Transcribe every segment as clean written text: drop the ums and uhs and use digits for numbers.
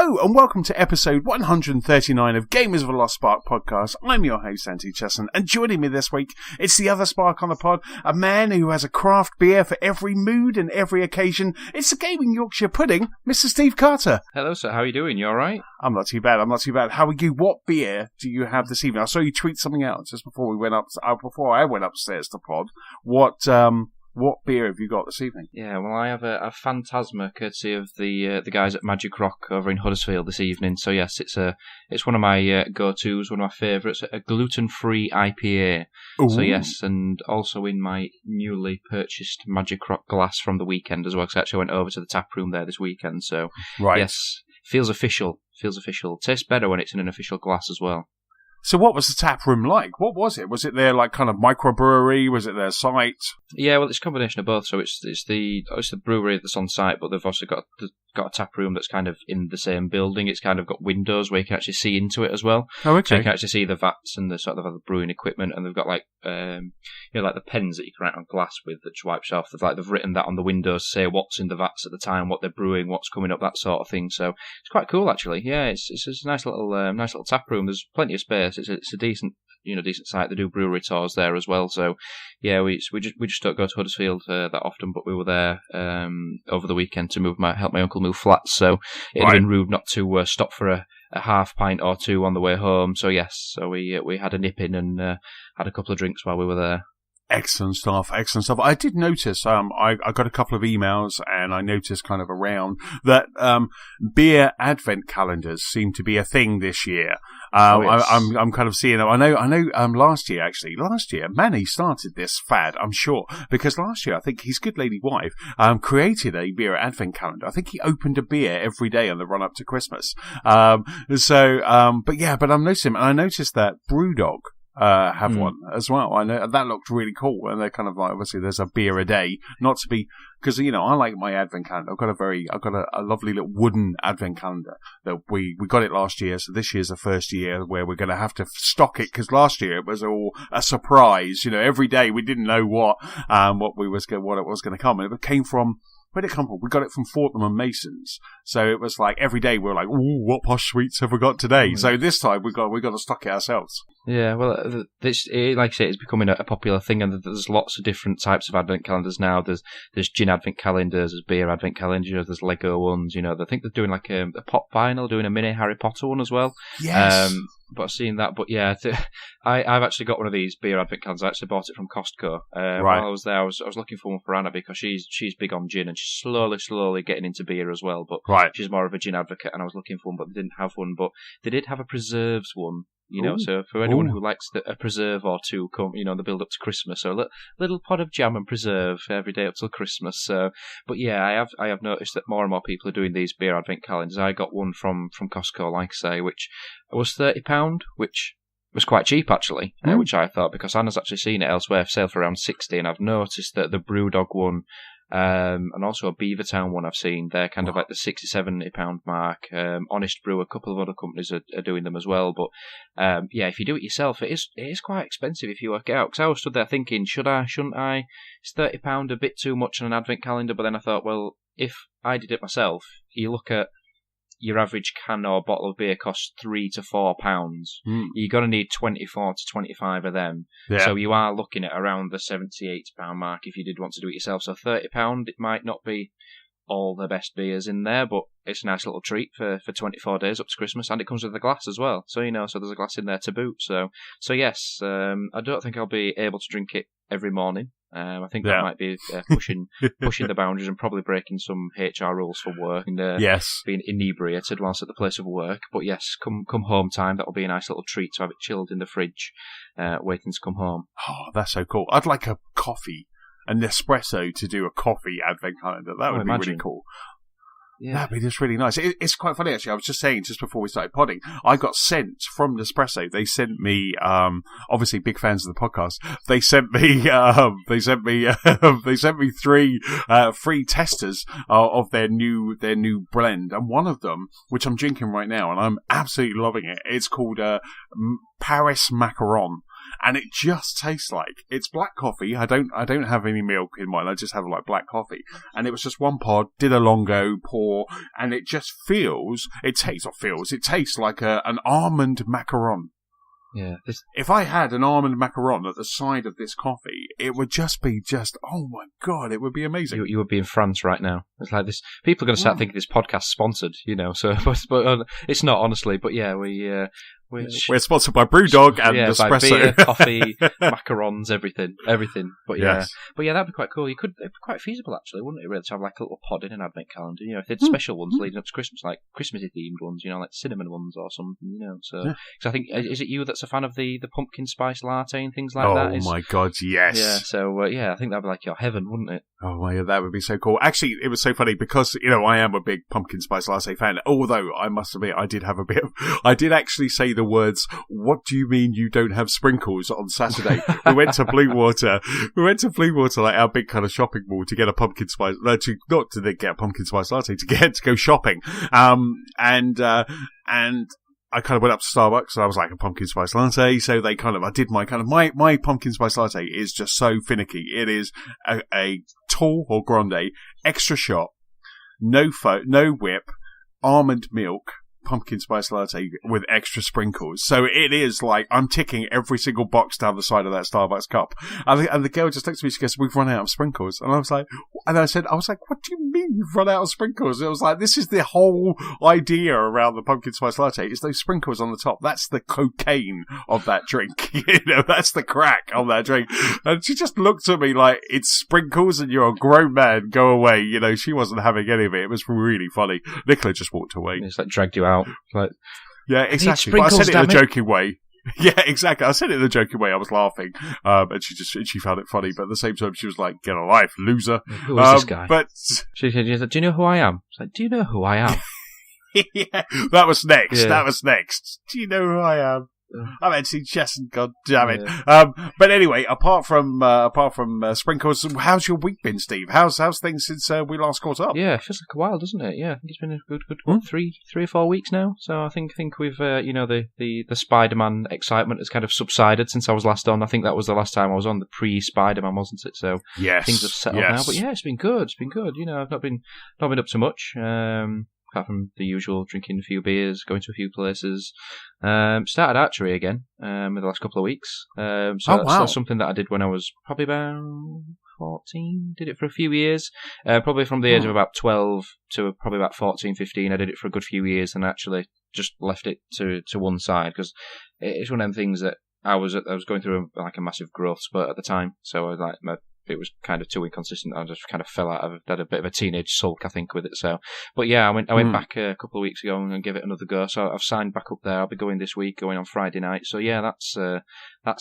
Hello and welcome to episode 139 of Gamers of a Lost Spark podcast. I'm your host, Antony, and joining me this week, it's the other spark on the pod, a man who has a craft beer for every mood and every occasion. It's the Gaming Yorkshire Pudding, Mr. Steve Carter. Hello, sir. How are you doing? You all right? I'm not too bad. How are you? What beer do you have this evening? I saw you tweet something out just before we went up. Before I went upstairs to pod. What beer have you got this evening? Yeah, well, I have a Phantasma, courtesy of the guys at Magic Rock over in Huddersfield this evening. So yes, it's one of my go-tos, one of my favourites, a gluten-free IPA. Ooh. So yes, and also in my newly purchased Magic Rock glass from the weekend as well, because I actually went over to the tap room there this weekend. So right. Yes, feels official. Tastes better when it's in an official glass as well. So what was the tap room like? What was it? Was it their like kind of microbrewery? Was it their site? Yeah, well, it's a combination of both. So it's the brewery that's on site, but they've also got a tap room that's kind of in the same building. It's kind of got windows where you can actually see into it as well. Oh, okay. So you can actually see the vats and the sort of the brewing equipment, and they've got like like the pens that you can write on glass with that just wipes off. They've written that on the windows, say what's in the vats at the time, what they're brewing, what's coming up, that sort of thing. So it's quite cool actually. Yeah, it's a nice little tap room. There's plenty of space. It's a decent site. They do brewery tours there as well. So yeah, we just don't go to Huddersfield that often, but we were there over the weekend to help my uncle move flats. So it'd have been rude not to stop for a half pint or two on the way home. So yes, we had a nip in and had a couple of drinks while we were there. Excellent stuff. I did notice, I got a couple of emails and I noticed kind of around that beer advent calendars seem to be a thing this year. Yes. I'm kind of seeing them. I know. Last year, Manny started this fad, I'm sure, because last year I think his good lady wife created a beer advent calendar. I think he opened a beer every day on the run up to Christmas. But I'm noticing, and I noticed that Brewdog have one as well. I know that looked really cool, and they're kind of like, obviously there's a beer a day, not to be, because I like my advent calendar. I've got a lovely little wooden advent calendar that we got it last year, so this year's the first year where we're going to have to stock it, because last year it was all a surprise. Every day we didn't know what it was going to come, and it came from. Where did it come from? We got it from Fortnum and Masons. So it was like every day we were like, ooh, what posh sweets have we got today? Mm. So this time we got to stock it ourselves. Yeah, well, this, like I say, it's becoming a popular thing, and there's lots of different types of advent calendars now. There's gin advent calendars, there's beer advent calendars, there's Lego ones. I think they're doing like a pop vinyl, doing a mini Harry Potter one as well. Yes. But I've seen that. But yeah, I've actually got one of these beer advent calendars. I actually bought it from Costco. While I was there, I was looking for one for Anna because she's big on gin and she's slowly getting into beer as well. But she's more of a gin advocate, and I was looking for one, but they didn't have one. But they did have a preserves one. So for anyone who likes a preserve or two, the build up to Christmas, so a little pot of jam and preserve every day up till Christmas. So, but yeah, I have noticed that more and more people are doing these beer advent calendars. I got one from Costco, like I say, which was £30, which was quite cheap actually, which I thought, because Anna's actually seen it elsewhere for sale for around 60, and I've noticed that the Brewdog one. And also a Beavertown one I've seen. They're kind of like the £60-70 mark. Honest Brew, a couple of other companies are doing them as well. But if you do it yourself, it is quite expensive if you work it out. Because I was stood there thinking, should I, shouldn't I? Is £30 a bit too much on an advent calendar? But then I thought, well, if I did it myself, you look at your average can or bottle of beer costs £3 to £4. You're going to need 24 to 25 of them. Yeah. So you are looking at around the £78 mark if you did want to do it yourself. So £30, it might not be all the best beers in there, but it's a nice little treat for 24 days up to Christmas, and it comes with a glass as well. So so there's a glass in there to boot. So yes, I don't think I'll be able to drink it every morning. I think that might be pushing the boundaries and probably breaking some HR rules for work and being inebriated whilst at the place of work. But yes, come home time, that'll be a nice little treat to have it chilled in the fridge, waiting to come home. Oh, that's so cool. I'd like a coffee, an espresso to do a coffee advent calendar. That would be really cool. Yeah. That'd be just really nice. It's quite funny, actually. I was just saying, just before we started podding, I got sent from Nespresso. They sent me, obviously big fans of the podcast. They sent me three free testers of their new blend, and one of them, which I'm drinking right now, and I'm absolutely loving it. It's called Paris Macaron. and it just tastes like it's black coffee. I don't have any milk in mine. I just have like black coffee, and it was just one pod, did a longo pour, and it just it tastes like an almond macaron. Yeah. If I had an almond macaron at the side of this coffee, it would just be oh my God, it would be amazing. You would be in France right now. It's like this. People are going to start thinking this podcast's sponsored, so, but it's not, honestly. But yeah, we're sponsored by Brewdog and Espresso. By beer, coffee, macarons, everything. But yeah, that'd be quite cool. It'd be quite feasible, actually, wouldn't it? Really, to have like a little pod in an advent calendar. If they had special ones leading up to Christmas, like Christmassy themed ones, like cinnamon ones or something. So, because I think is it you that's a fan of the pumpkin spice latte and things like that? Oh my God, yes. Yeah. So I think that'd be like your heaven, wouldn't it? Oh my God, that would be so cool. Actually, it was so funny because I am a big pumpkin spice latte fan. Although I must admit, I did actually say the words, "What do you mean you don't have sprinkles?" on Saturday. We went to Blue Water, like our big kind of shopping mall, to get a pumpkin spice. Not to get a pumpkin spice latte, to go shopping. And I kind of went up to Starbucks and I was like, a pumpkin spice latte. So I did my pumpkin spice latte is just so finicky. It is a tall or grande, extra shot, no whip, almond milk, pumpkin spice latte with extra sprinkles. So it is like I'm ticking every single box down the side of that Starbucks cup. And the girl just looked at me, she goes, "We've run out of sprinkles." And I was like, "What do you mean you've run out of sprinkles?" It was like, this is the whole idea around the pumpkin spice latte, is those sprinkles on the top. That's the cocaine of that drink. That's the crack of that drink. And she just looked at me like, "It's sprinkles and you're a grown man, go away." She wasn't having any of it. It was really funny. Nicola just walked away. It's like dragged you out. Like, yeah, exactly. But I said it in a joking way. Yeah, exactly. I said it in a joking way. I was laughing, and she found it funny. But at the same time, she was like, "Get a life, loser." Who is this guy? But she said, "Do you know who I am?" It's like, "Do you know who I am?" Yeah, that was next. Yeah. That was next. Do you know who I am? I haven't seen Chesson, God damn it. Yeah. But anyway, apart from sprinkles, how's your week been, Steve? How's things since we last caught up? Yeah, it feels like a while, doesn't it? Yeah, I think it's been a good 3 or 4 weeks now. So I think we've the Spider-Man excitement has kind of subsided since I was last on. I think that was the last time I was on, the pre-Spider-Man, wasn't it? So yes, things have settled now. But yeah, it's been good. It's been good. I've not been up to much. Apart from the usual, drinking a few beers, going to a few places. Started archery again in the last couple of weeks. That's something that I did when I was probably about 14. Did it for a few years. Probably from the age of about 12 to probably about 14, 15. I did it for a good few years and actually just left it to one side because it's one of them things that I was going through a massive growth spurt at the time. So I was like, it was kind of too inconsistent. I just kind of fell out of had a bit of a teenage sulk, I think, with it. So, but yeah, I went back a couple of weeks ago and gave it another go. So I've signed back up there. I'll be going this week, going on Friday night. So yeah, that's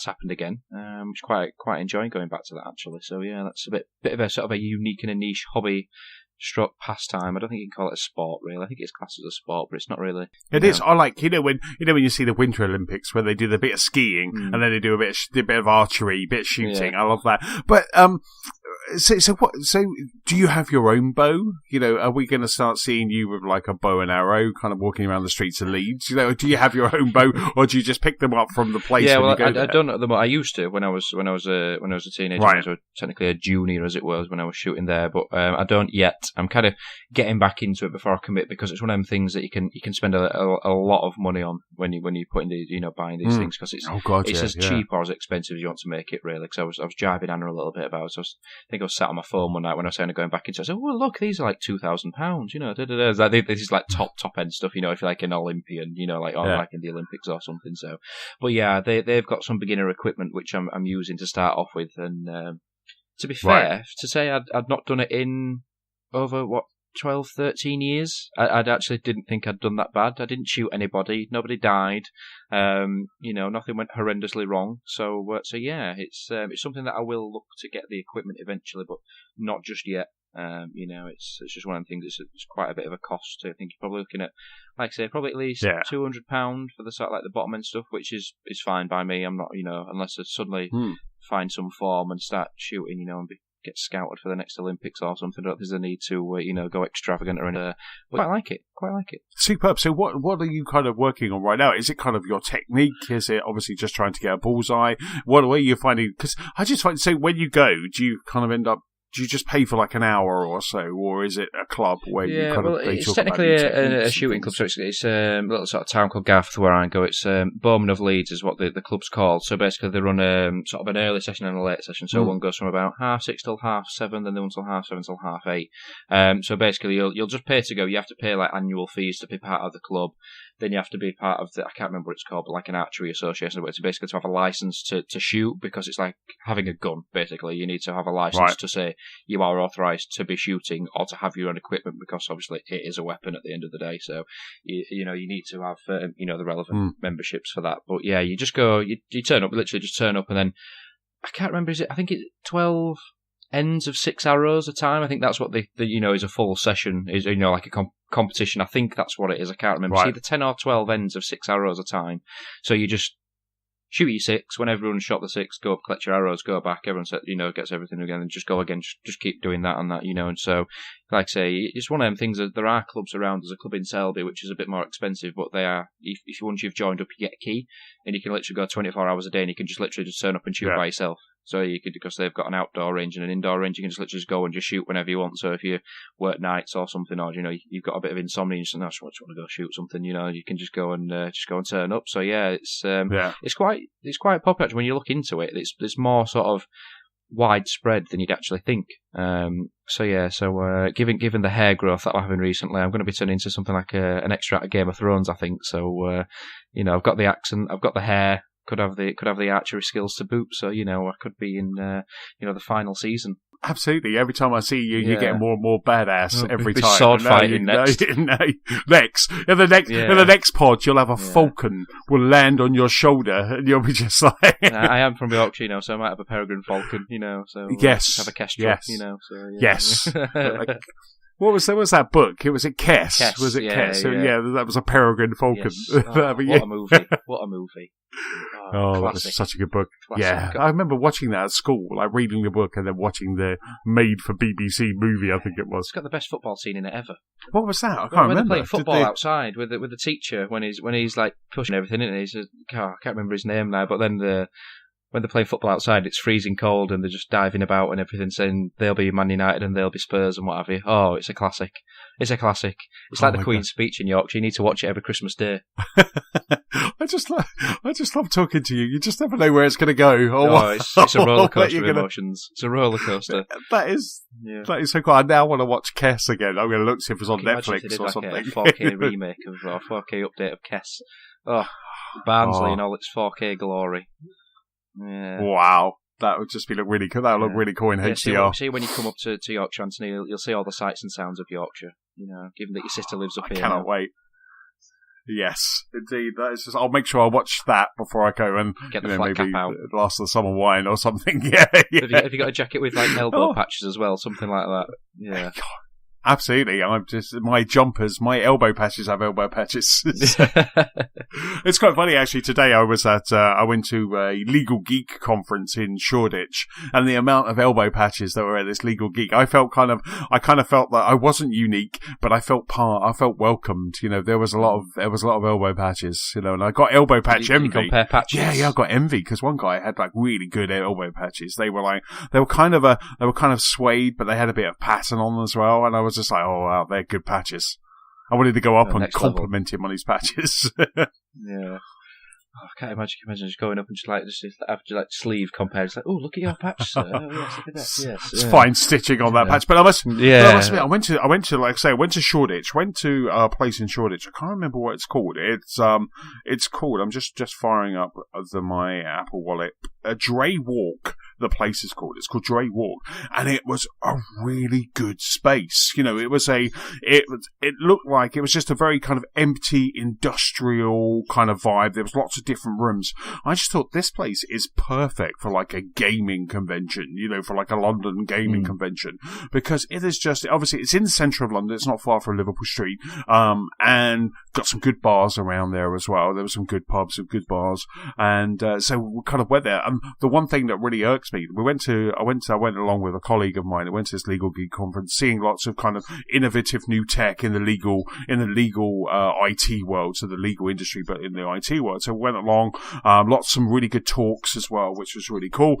happened again. Which quite enjoying going back to that actually. So yeah, that's a bit of a sort of a unique and a niche hobby stroke pastime. I don't think you can call it a sport, really. I think it's classed as a sport, but it's not really. It is. I like when you see the Winter Olympics where they do the bit of skiing and then they do a bit of archery, bit of shooting. Yeah. I love that. But so do you have your own bow? Are we going to start seeing you with like a bow and arrow, kind of walking around the streets of Leeds? Do you have your own bow, or do you just pick them up from the place? Yeah, when well, you go there? I don't know them. I used to when I was a teenager. Right. I was technically a junior, as it was, when I was shooting there. But I don't yet. I'm kind of getting back into it before I commit because it's one of them things that you can spend a lot of money on when you put in buying these things because it's as cheap or as expensive as you want to make it, really. Because I was jibing Anna a little bit about it. I think I was sat on my phone one night when I was going back into it. I said, "Well, look, these are like £2,000. Like, this is like top end stuff. If you're like an Olympian, like in the Olympics or something." So, but yeah, they've got some beginner equipment which I'm using to start off with. And to be fair, to say I'd not done it in over 12, 13 years. I actually didn't think I'd done that bad. I didn't shoot anybody. Nobody died. Nothing went horrendously wrong. So yeah, it's something that I will look to get the equipment eventually, but not just yet. It's just one of the things. It's quite a bit of a cost. I think you're probably looking at, like I say, probably at least £200 for the sort of like the bottom end stuff, which is fine by me. I'm not, unless I suddenly find some form and start shooting, and get scouted for the next Olympics or something. I don't think there's a need to go extravagant or anything. But quite like it. Superb. So what are you kind of working on right now? Is it kind of your technique? Is it obviously just trying to get a bullseye? What are you finding? Because I just find, so when you go, do you kind of end up, do you just pay for like an hour or so, or is it a club where you kind of? It's technically a shooting club, so it's a little sort of town called Garth where I go. It's Bowman of Leeds is what the club's called. So basically they run sort of an early session and a late session. So one goes from about 6:30 till 7:30, then the one till 7:30 till 8:30. So basically you'll just pay to go. You have to pay like annual fees to be part of the club. Then you have to be part of I can't remember what it's called, but like an archery association, but it's basically to have a license to shoot, because it's like having a gun, basically. You need to have a license to say you are authorised to be shooting or to have your own equipment, because obviously it is a weapon at the end of the day. So, you need to have, the relevant memberships for that. But yeah, you just go, you turn up, literally just turn up, and then, I can't remember, I think it's 12 ends of 6 arrows a time. I think that's what is a full session, is, like a competition. I think that's what it is. I can't remember. It's either 10 or 12 ends of 6 arrows a time. So you just shoot your 6. When everyone's shot the 6, go up, collect your arrows, go back. Everyone gets everything again, and just go again. Just keep doing that and that, And so, like I say, it's one of them things that there are clubs around. There's a club in Selby, which is a bit more expensive, but they are, if once you've joined up, you get a key, and you can literally go 24 hours a day, and you can just literally just turn up and shoot by yourself. So you could, because they've got an outdoor range and an indoor range, you can just literally just go and just shoot whenever you want. So if you work nights or something, or you've got a bit of insomnia, and you just want to go shoot something, you can just go and turn up. So yeah, it's quite popular actually. When you look into it, it's more sort of widespread than you'd actually think. Given the hair growth that I'm having recently, I'm going to be turning into something like an extract of Game of Thrones, I think. So I've got the accent, I've got the hair. Could have the archery skills to boot, so I could be in the final season. Absolutely. Every time I see you, you're getting more and more badass every time. Sword fighting next. Next. In the next pod, you'll have a falcon will land on your shoulder, and you'll be just like. I am from Yorkshire, so I might have a Peregrine falcon, so yes, have a kestrel, so yes. What was that book? It was Kess. Was it Kess? Yeah. So that was a Peregrine falcon. Yes. What a movie! What a movie! That was such a good book. Classic. Yeah, I remember watching that at school, like reading the book and then watching the made-for-BBC movie, I think it was. It's got the best football scene in it ever. What was that? I can't remember. When they're playing football outside with the teacher, when he's like pushing everything in, and I can't remember his name now, but then when they're playing football outside, it's freezing cold and they're just diving about and everything, saying they'll be Man United and they'll be Spurs and what have you. Oh, it's a classic. It's a classic. It's like the Queen's speech in Yorkshire. You need to watch it every Christmas Day. I just love talking to you. You just never know where it's going to go. It's a roller coaster of emotions. It's a roller coaster. That is so cool. I now want to watch Kess again. I'm going to look see if it's on Netflix or something. A 4K remake or 4K update of Kess. Oh, Barnsley in all its 4K glory. Yeah. Wow. That would just look really cool. That would look really cool in HDR. See when you come up to Yorkshire, Antony, you'll see all the sights and sounds of Yorkshire. Given that your sister lives up here. I cannot wait. Yes, indeed. That is just. I'll make sure I watch that before I go and get the flat cap out. Last of the summer wine or something. Yeah. Have you got a jacket with like elbow patches as well, something like that? Yeah. Absolutely. I'm just, my elbow patches have elbow patches. It's quite funny, actually. Today I went to a Legal Geek conference in Shoreditch, and the amount of elbow patches that were at this Legal Geek, I kind of felt that I wasn't unique, but I felt welcomed. There was a lot of elbow patches, and I got elbow patch envy. Did you compare patches? Yeah, I got envy, because one guy had like really good elbow patches. They were kind of suede, but they had a bit of pattern on as well, and I was just like, oh wow, they're good patches. I wanted to go up and compliment him on his patches. Yeah. I can't imagine just going up and just sleeve compare. It's like, oh, look at your patch, sir. Oh, yes, look at that. Yes, it's fine stitching on that patch. But I must admit, I went to like I say, I went to Shoreditch. Went to a place in Shoreditch. I can't remember what it's called. It's called. I'm just firing up my Apple Wallet. Dray Walk. The place is called. It's called Dray Walk, and it was a really good space. It looked like it was just a very kind of empty industrial kind of vibe. There was lots of different rooms. I just thought this place is perfect for like a gaming convention, for like a London gaming convention, because it is just, obviously it's in the centre of London. It's not far from Liverpool Street, and got some good bars around there as well. There were some good pubs and good bars, and so we kind of went there, and the one thing that really irks me, I went along with a colleague of mine. I went to this Legal Geek conference, seeing lots of kind of innovative new tech in the legal IT world, so the legal industry, but in the IT world. So we went along, some really good talks as well, which was really cool.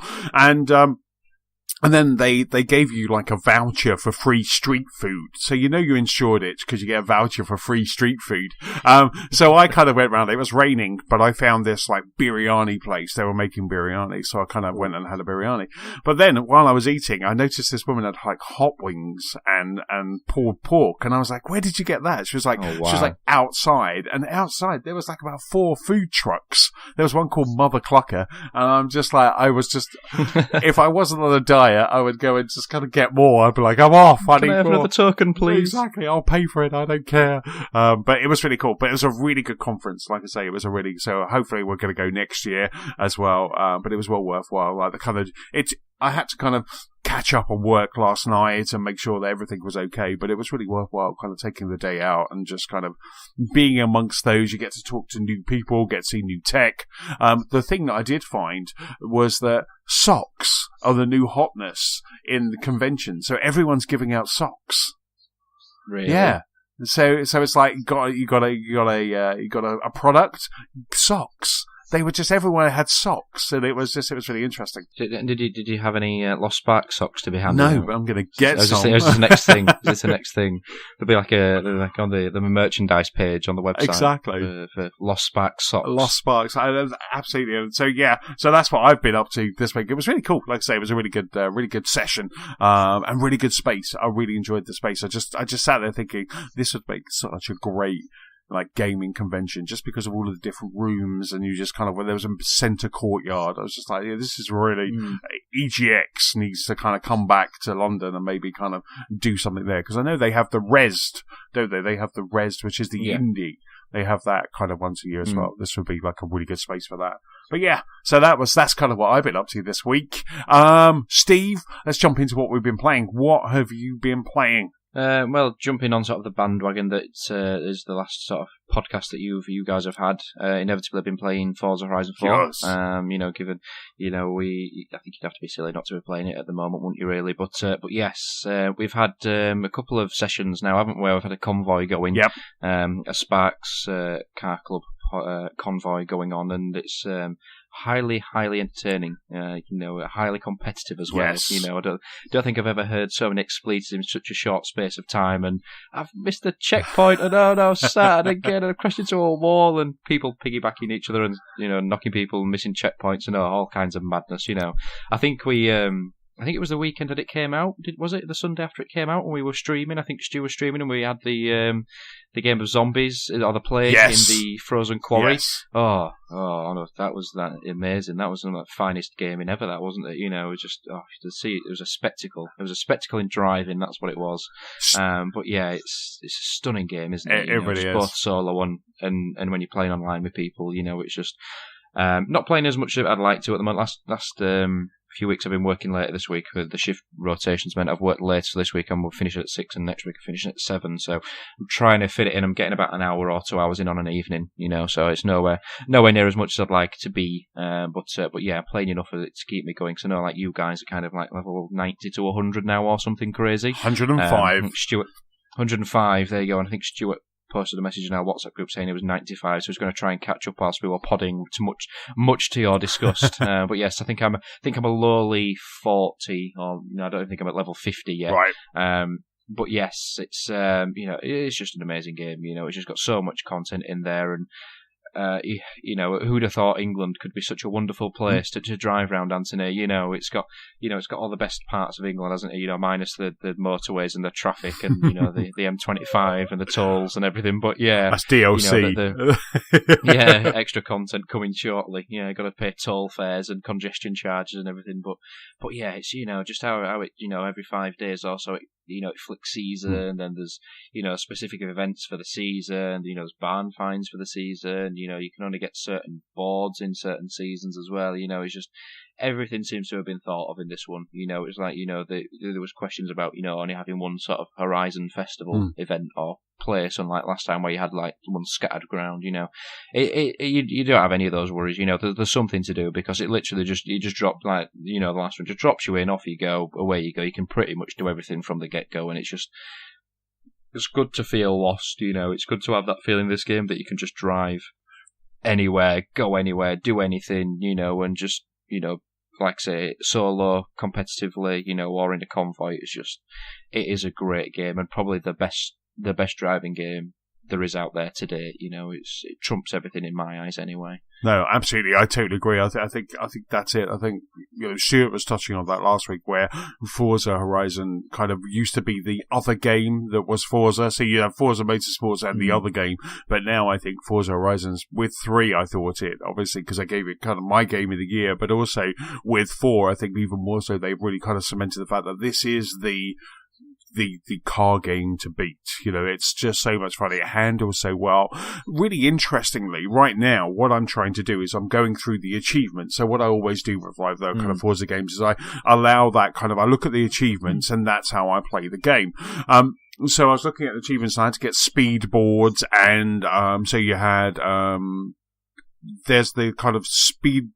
And then they gave you like a voucher for free street food. So you're in Shoreditch because you get a voucher for free street food. So I kind of went around. It was raining, but I found this like biryani place. They were making biryani. So I kind of went and had a biryani. But then while I was eating, I noticed this woman had like hot wings and pulled pork. And I was like, where did you get that? She was like, She was like outside. And outside there was like about 4 food trucks. There was one called Mother Clucker. And I'm just like, if I wasn't on a diet, I would go and just kind of get more. I'd be like, I'm off. Can I have another token, please? Exactly. I'll pay for it. I don't care. But it was really cool. But it was a really good conference. Like I say, so hopefully we're going to go next year as well. But it was well worthwhile. Like I had to kind of catch up on work last night and make sure that everything was okay. But it was really worthwhile kind of taking the day out and just kind of being amongst those. You get to talk to new people, get to see new tech. The thing that I did find was that socks are the new hotness in the convention. So everyone's giving out socks. Really? Yeah. So it's like you got a product, socks. They were just, everyone had socks, and it was really interesting. Did you have any Lost Spark socks to be handed? No, but I'm going to get some. It's the next thing. It's the next thing. There'll be like on the merchandise page on the website. Exactly. For Lost Spark socks. Lost Sparks. Absolutely. So yeah, so that's what I've been up to this week. It was really cool. Like I say, it was a really good session, and really good space. I really enjoyed the space. I just sat there thinking this would make such a great like gaming convention, just because of all of the different rooms, and you just kind of, when there was a center courtyard, I was just like, yeah, this is really EGX needs to kind of come back to London and maybe kind of do something there, because I know they have the Resd, don't they? They have the Resd, which is the indie. They have that kind of once a year as well. This would be like a really good space for that. But yeah, so that's kind of what I've been up to this week. Steve, let's jump into what we've been playing. What have you been playing? Well, jumping on sort of the bandwagon that is the last sort of podcast that you guys have had, inevitably been playing Forza Horizon 4. Yes. Given, I think you'd have to be silly not to be playing it at the moment, wouldn't you really? But yes, we've had a couple of sessions now, haven't we? We've had a convoy going. Yep. A Sparks Car Club convoy going on, and it's highly entertaining, highly competitive as well. Yes. I don't think I've ever heard so many expletives in such a short space of time, and I've missed the checkpoint, and I'm sad again, and I crashed into a wall, and people piggybacking each other, and knocking people, and missing checkpoints, and all kinds of madness. I think I think it was the weekend that it came out. Was it the Sunday after it came out when we were streaming? I think Stu was streaming, and we had the game of zombies or the plague in the frozen quarry. Yes. Oh, that was amazing. That was one of the finest gaming ever. That wasn't it? It was just to see it was a spectacle. It was a spectacle in driving. That's what it was. But yeah, it's a stunning game, isn't it? It really is. Both solo and when you're playing online with people, it's just not playing as much as I'd like to at the moment. Last few weeks I've been working later this week. The shift rotations meant I've worked later, so this week I'm finishing at 6 and next week I'm finishing at 7, so I'm trying to fit it in. I'm getting about an hour or 2 hours in on an evening, so it's nowhere near as much as I'd like to be, but yeah, playing enough of it to keep me going, because I know like you guys are kind of like level 90 to 100 now or something crazy. 105. Stuart, 105, there you go, and I think Stuart posted a message in our WhatsApp group saying it was 95, so he's going to try and catch up whilst we were podding, to much to your disgust. But yes, I think I'm a lowly 40, or I don't think I'm at level 50 yet. Right. But yes, it's it's just an amazing game. It's just got so much content in there, and who'd have thought England could be such a wonderful place to drive around, Antony? It's got all the best parts of England, hasn't it? Minus the motorways and the traffic, and the M25 and the tolls and everything. But yeah, that's DLC. Yeah, extra content coming shortly. Got to pay toll fares and congestion charges and everything. But yeah, it's just how it every 5 days or so it flicks season, and then there's specific events for the season, there's barn finds for the season, you can only get certain boards in certain seasons as well. It's just everything seems to have been thought of in this one. It's like there was questions about only having one sort of Horizon Festival event or place, unlike last time where you had like one scattered ground. You don't have any of those worries. There's something to do because it literally just dropped like the last one just drops you in, off you go, away you go. You can pretty much do everything from the get go, and it's good to feel lost. It's good to have that feeling in this game that you can just drive anywhere, go anywhere, do anything. And just like I say, solo, competitively, or in a convoy. It is a great game and probably the best driving game there is out there today. It trumps everything in my eyes anyway. No, absolutely. I totally agree. I think that's it. I think, Stuart was touching on that last week where Forza Horizon kind of used to be the other game that was Forza. So you have Forza Motorsports and the other game. But now I think Forza Horizon's with 3, I thought it, obviously, because I gave it kind of my game of the year, but also with 4, I think even more so, they've really kind of cemented the fact that this is the car game to beat. It's just so much fun. It handles so well. Really interestingly, right now, what I'm trying to do is I'm going through the achievements. So what I always do with like the kind of Forza games is I allow that kind of, I look at the achievements and that's how I play the game. So I was looking at the achievements and I had to get speed boards and, so you had, there's the kind of speed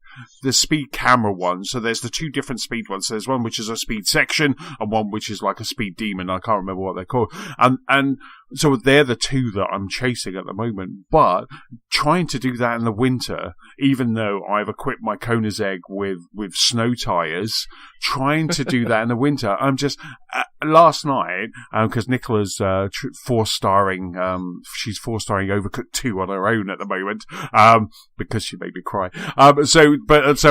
camera one. So there's the 2 different speed ones. So there's one which is a speed section and one which is like a speed demon. I can't remember what they're called. And so they're the 2 that I'm chasing at the moment. But trying to do that in the winter, even though I've equipped my Koenigsegg with snow tires, trying to do that in the winter, I'm just last night, because Nicola's 4-starring, she's 4-starring Overcooked 2 on her own at the moment, because she made me cry. So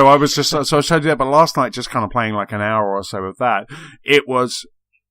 I was trying to do that, but last night, just kind of playing like an hour or so of that, it was,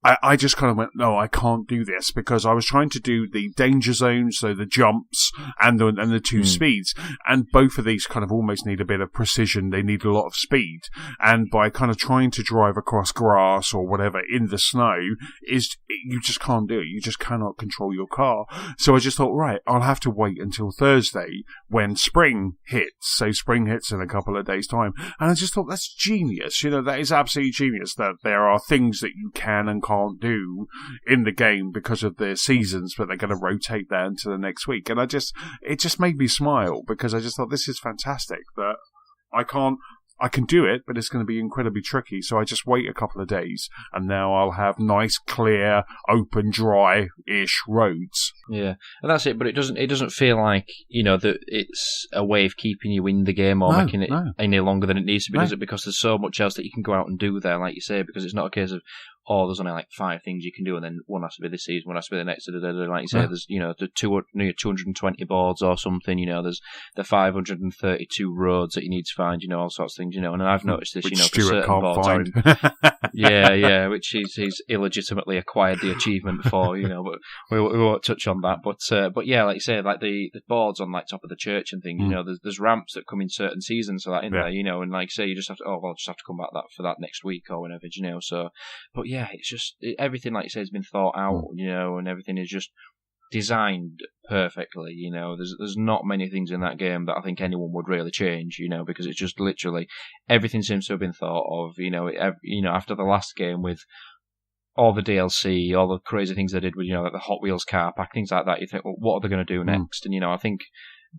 I just kind of went, no, I can't do this, because I was trying to do the danger zones, so the jumps and the 2 speeds, and both of these kind of almost need a bit of precision. They need a lot of speed, and by kind of trying to drive across grass or whatever in the snow, you just can't do it. You just cannot control your car. So I just thought, right, I'll have to wait until Thursday when spring hits. So spring hits in a couple of days' time, and I just thought that's genius. That is absolutely genius that there are things that you can and can't do in the game because of their seasons, but they're going to rotate that into the next week. And it just made me smile, because I just thought this is fantastic that I can do it, but it's going to be incredibly tricky. So I just wait a couple of days, and now I'll have nice, clear, open, dry-ish roads. Yeah, and that's it. But it doesn't feel like that it's a way of keeping you in the game or making it any longer than it needs to be, does it? Because there's so much else that you can go out and do there, like you say. Because it's not a case of, there's only like 5 things you can do, and then one has to be this season, one has to be the next. Like you say, there's the 220 boards or something. There's the 532 roads that you need to find. All sorts of things. And I've noticed this. Which for certain can't boards, find. which he's illegitimately acquired the achievement for. But we won't touch on that. But yeah, like you say, like the boards on like top of the church and things. There's ramps that come in certain seasons for that in there. And like you say, you just have to. I'll just have to come back for that next week or whenever. So, but yeah. It's just everything, like you say, has been thought out, and everything is just designed perfectly. There's not many things in that game that I think anyone would really change, because it's just literally everything seems to have been thought of. After the last game with all the DLC, all the crazy things they did with like the Hot Wheels car pack, things like that. You think, well, what are they going to do next? And I think,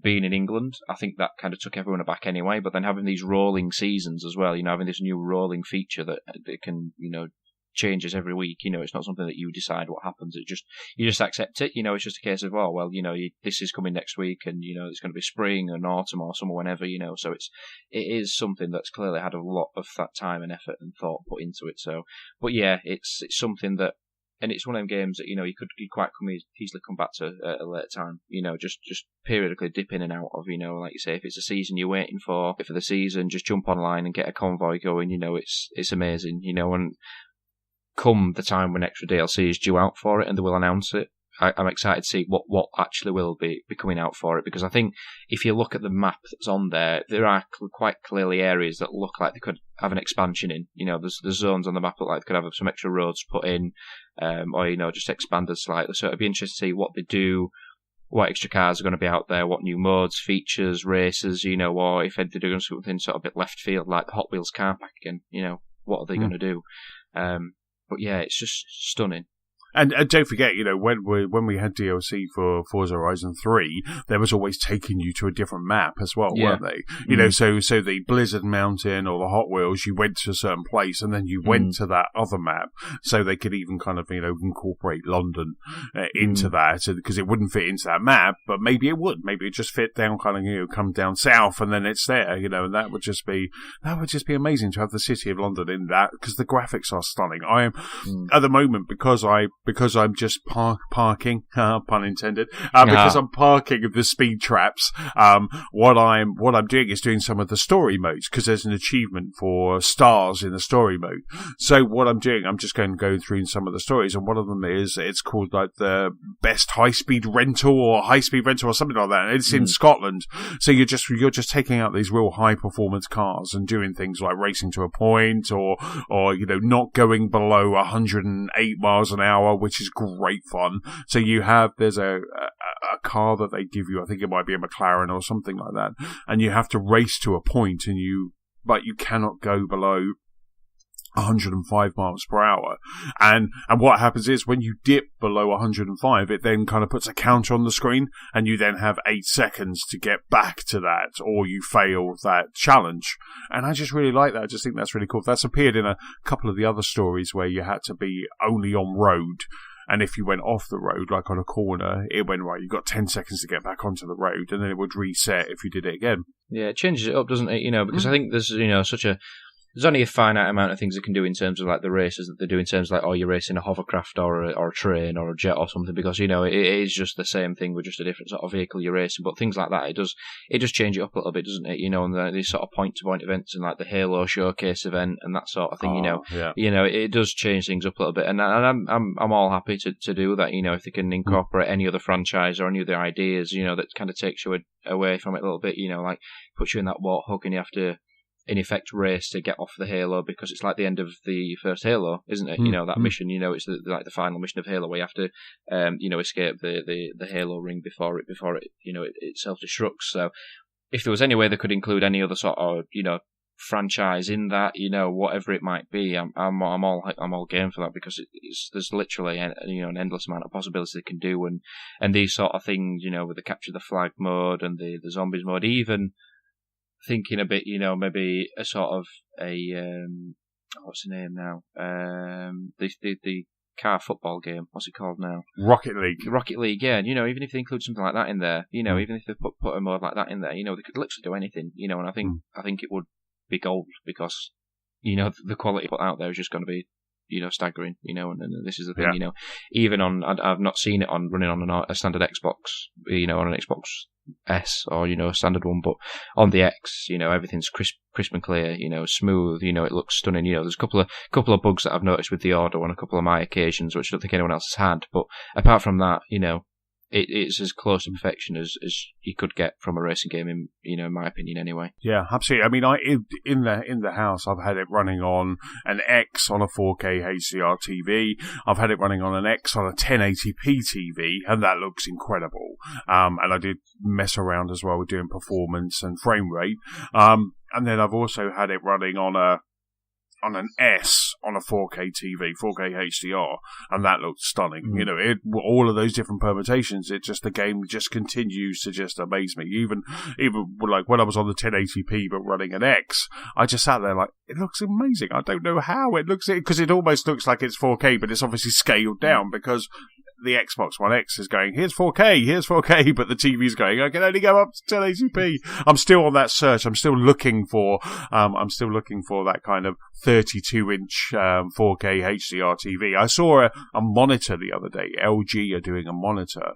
being in England, I think that kind of took everyone aback anyway. But then having these rolling seasons as well, having this new rolling feature that can, changes every week. It's not something that you decide what happens. You just accept it. It's just a case of, this is coming next week, and it's going to be spring and autumn or summer, whenever. So it is something that's clearly had a lot of that time and effort and thought put into it. So, but yeah, it's something that. And it's one of them games that, you could quite easily come back to at a later time, just periodically dip in and out of, like you say, if it's a season you're waiting for the season, just jump online and get a convoy going, it's amazing, and come the time when extra DLC is due out for it and they will announce it, I'm excited to see what actually will be coming out for it, because I think if you look at the map that's on there are quite clearly areas that look like they could have an expansion in. There's zones on the map that look like they could have some extra roads put in, or just expanded slightly. So it'd be interesting to see what they do, what extra cars are going to be out there, what new modes, features, races, or if they're doing something sort of a bit left field like the Hot Wheels car pack again. What are they going to do? But yeah, it's just stunning. And don't forget, when we had DLC for Forza Horizon 3, there was always taking you to a different map as well, weren't they? So the Blizzard Mountain or the Hot Wheels, you went to a certain place and then you went to that other map, so they could even kind of, incorporate London into that, because it wouldn't fit into that map, but maybe it would. Maybe it just fit down kind of, come down south and then it's there, and that would just be amazing to have the City of London in that, because the graphics are stunning. I am, at the moment, because I'm just parking, pun intended, because I'm parking the speed traps, what I'm doing is doing some of the story modes, because there's an achievement for stars in the story mode. So what I'm doing, I'm just going through some of the stories, and one of them it's called like the best high-speed rental or something like that, and it's in Scotland. So you're just taking out these real high-performance cars and doing things like racing to a point, or not going below 108 miles an hour, which is great fun. So there's a car that they give you, I think it might be a McLaren or something like that, and you have to race to a point, but you cannot go below 105 miles per hour. And what happens is, when you dip below 105, it then kind of puts a counter on the screen, and you then have 8 seconds to get back to that, or you fail that challenge. And I just really like that. I just think that's really cool. That's appeared in a couple of the other stories where you had to be only on road. And if you went off the road, like on a corner, it went, right, you've got 10 seconds to get back onto the road, and then it would reset if you did it again. Yeah, it changes it up, doesn't it? Because I think there's, there's only a finite amount of things it can do in terms of like the races that they do, in terms of like, you're racing a hovercraft or a train or a jet or something, because it is just the same thing with just a different sort of vehicle you're racing. But things like that, it does change it up a little bit, doesn't it? And these sort of point-to-point events, and like the Halo showcase event and that sort of thing. It does change things up a little bit, and I'm all happy to do that. If they can incorporate any other franchise or any other ideas, that kind of takes you away from it a little bit. Like puts you in that warthog and you have to, in effect, race to get off the Halo, because it's like the end of the first Halo, isn't it? That mission, it's like the final mission of Halo, where you have to, escape the Halo ring before it self-destructs. So if there was any way they could include any other sort of, franchise in that, whatever it might be, I'm all game for that, because there's literally an endless amount of possibilities they can do, and these sort of things, with the capture the flag mode and the zombies mode, even thinking a bit, maybe a sort of what's the name now? The car football game. What's it called now? Rocket League, yeah. Even if they include something like that in there, even if they put a mode like that in there, they could literally do anything, and I think it would be gold, because, the quality put out there is just going to be, staggering, and this is the thing, even on, I've not seen it running on a standard Xbox, on an Xbox S or, a standard one, but on the X, everything's crisp and clear, smooth, it looks stunning. There's a couple of bugs that I've noticed with the order on a couple of my occasions, which I don't think anyone else has had, but apart from that, it's as close to perfection as you could get from a racing game, in my opinion, anyway. Yeah, absolutely. I mean, in the house, I've had it running on an X on a 4K HDR TV. I've had it running on an X on a 1080p TV, and that looks incredible. And I did mess around as well with doing performance and frame rate. And then I've also had it running on an S on a 4K TV, 4K HDR, and that looked stunning. All of those different permutations, the game just continues to just amaze me. Even like when I was on the 1080p but running an X, I just sat there like, it looks amazing. I don't know how it looks, because it almost looks like it's 4K, but it's obviously scaled down, because the Xbox One X is going, here's 4K, but the TV's going, I can only go up to 1080p. I'm still on that search. I'm still looking for that kind of 32-inch 4K HDR TV. I saw a monitor the other day. LG are doing a monitor,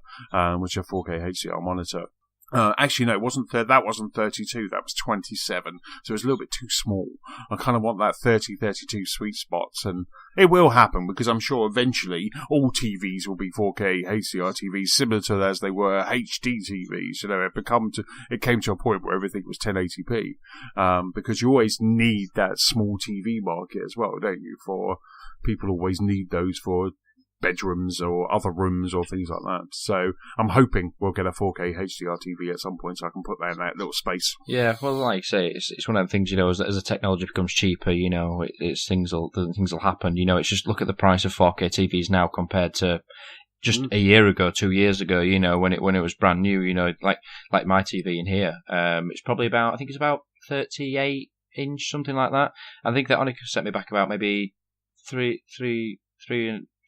which is a 4K HDR monitor. Actually, no, that wasn't 32, that was 27, so it's a little bit too small. I kind of want that 30, 32 sweet spots, and it will happen, because I'm sure eventually all TVs will be 4K HDR TVs, similar to as they were HD TVs. It came to a point where everything was 1080p, because you always need that small TV market as well, don't you? People always need those for bedrooms or other rooms or things like that. So I'm hoping we'll get a 4K HDR TV at some point so I can put that in that little space. Yeah, well, like I say, it's one of the things, as the technology becomes cheaper, it's things will happen. It's just look at the price of 4K TVs now compared to just a year ago, 2 years ago, when it was brand new, like my TV in here, it's probably I think it's about 38 inch, something like that. I think that only set me back about maybe £380,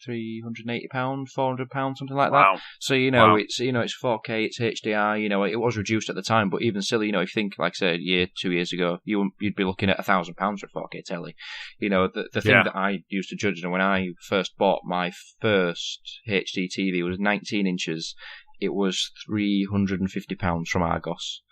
£400, something like that. So it's it's 4K, it's HDR. It was reduced at the time, but even still, if you think, like I said, 2 years ago, you'd be looking at £1,000 for a 4K telly. The thing that I used to judge, when I first bought my first HD TV, it was 19 inches. It was £350 from Argos.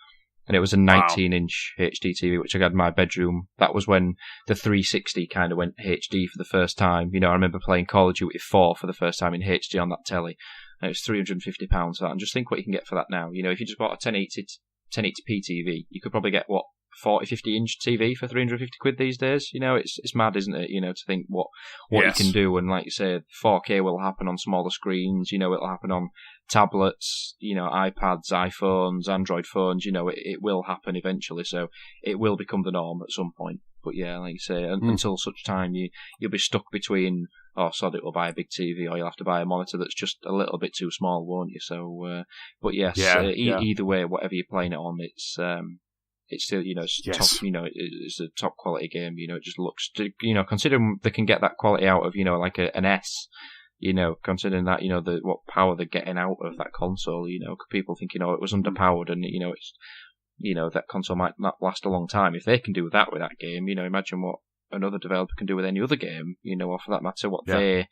And it was a 19-inch HD TV, which I had in my bedroom. That was when the 360 kind of went HD for the first time. I remember playing Call of Duty 4 for the first time in HD on that telly. And it was £350 for that. And just think what you can get for that now. If you just bought a 1080p TV, you could probably get, 40, 50-inch TV for £350 these days. It's mad, isn't it? To think what you can do. And like you say, 4K will happen on smaller screens. It'll happen on tablets, iPads, iPhones, Android phones. It will happen eventually. So it will become the norm at some point. But yeah, like you say, until such time, you'll be stuck between, sod it, we'll buy a big TV, or you'll have to buy a monitor that's just a little bit too small, won't you? So, but yes, either way, whatever you're playing it on, it's still, it's top, it's a top quality game. It just looks, considering they can get that quality out of, like an S, considering that, what power they're getting out of that console, people think, it was underpowered and, it's, that console might not last a long time. If they can do that with that game, imagine what another developer can do with any other game, or for that matter, what they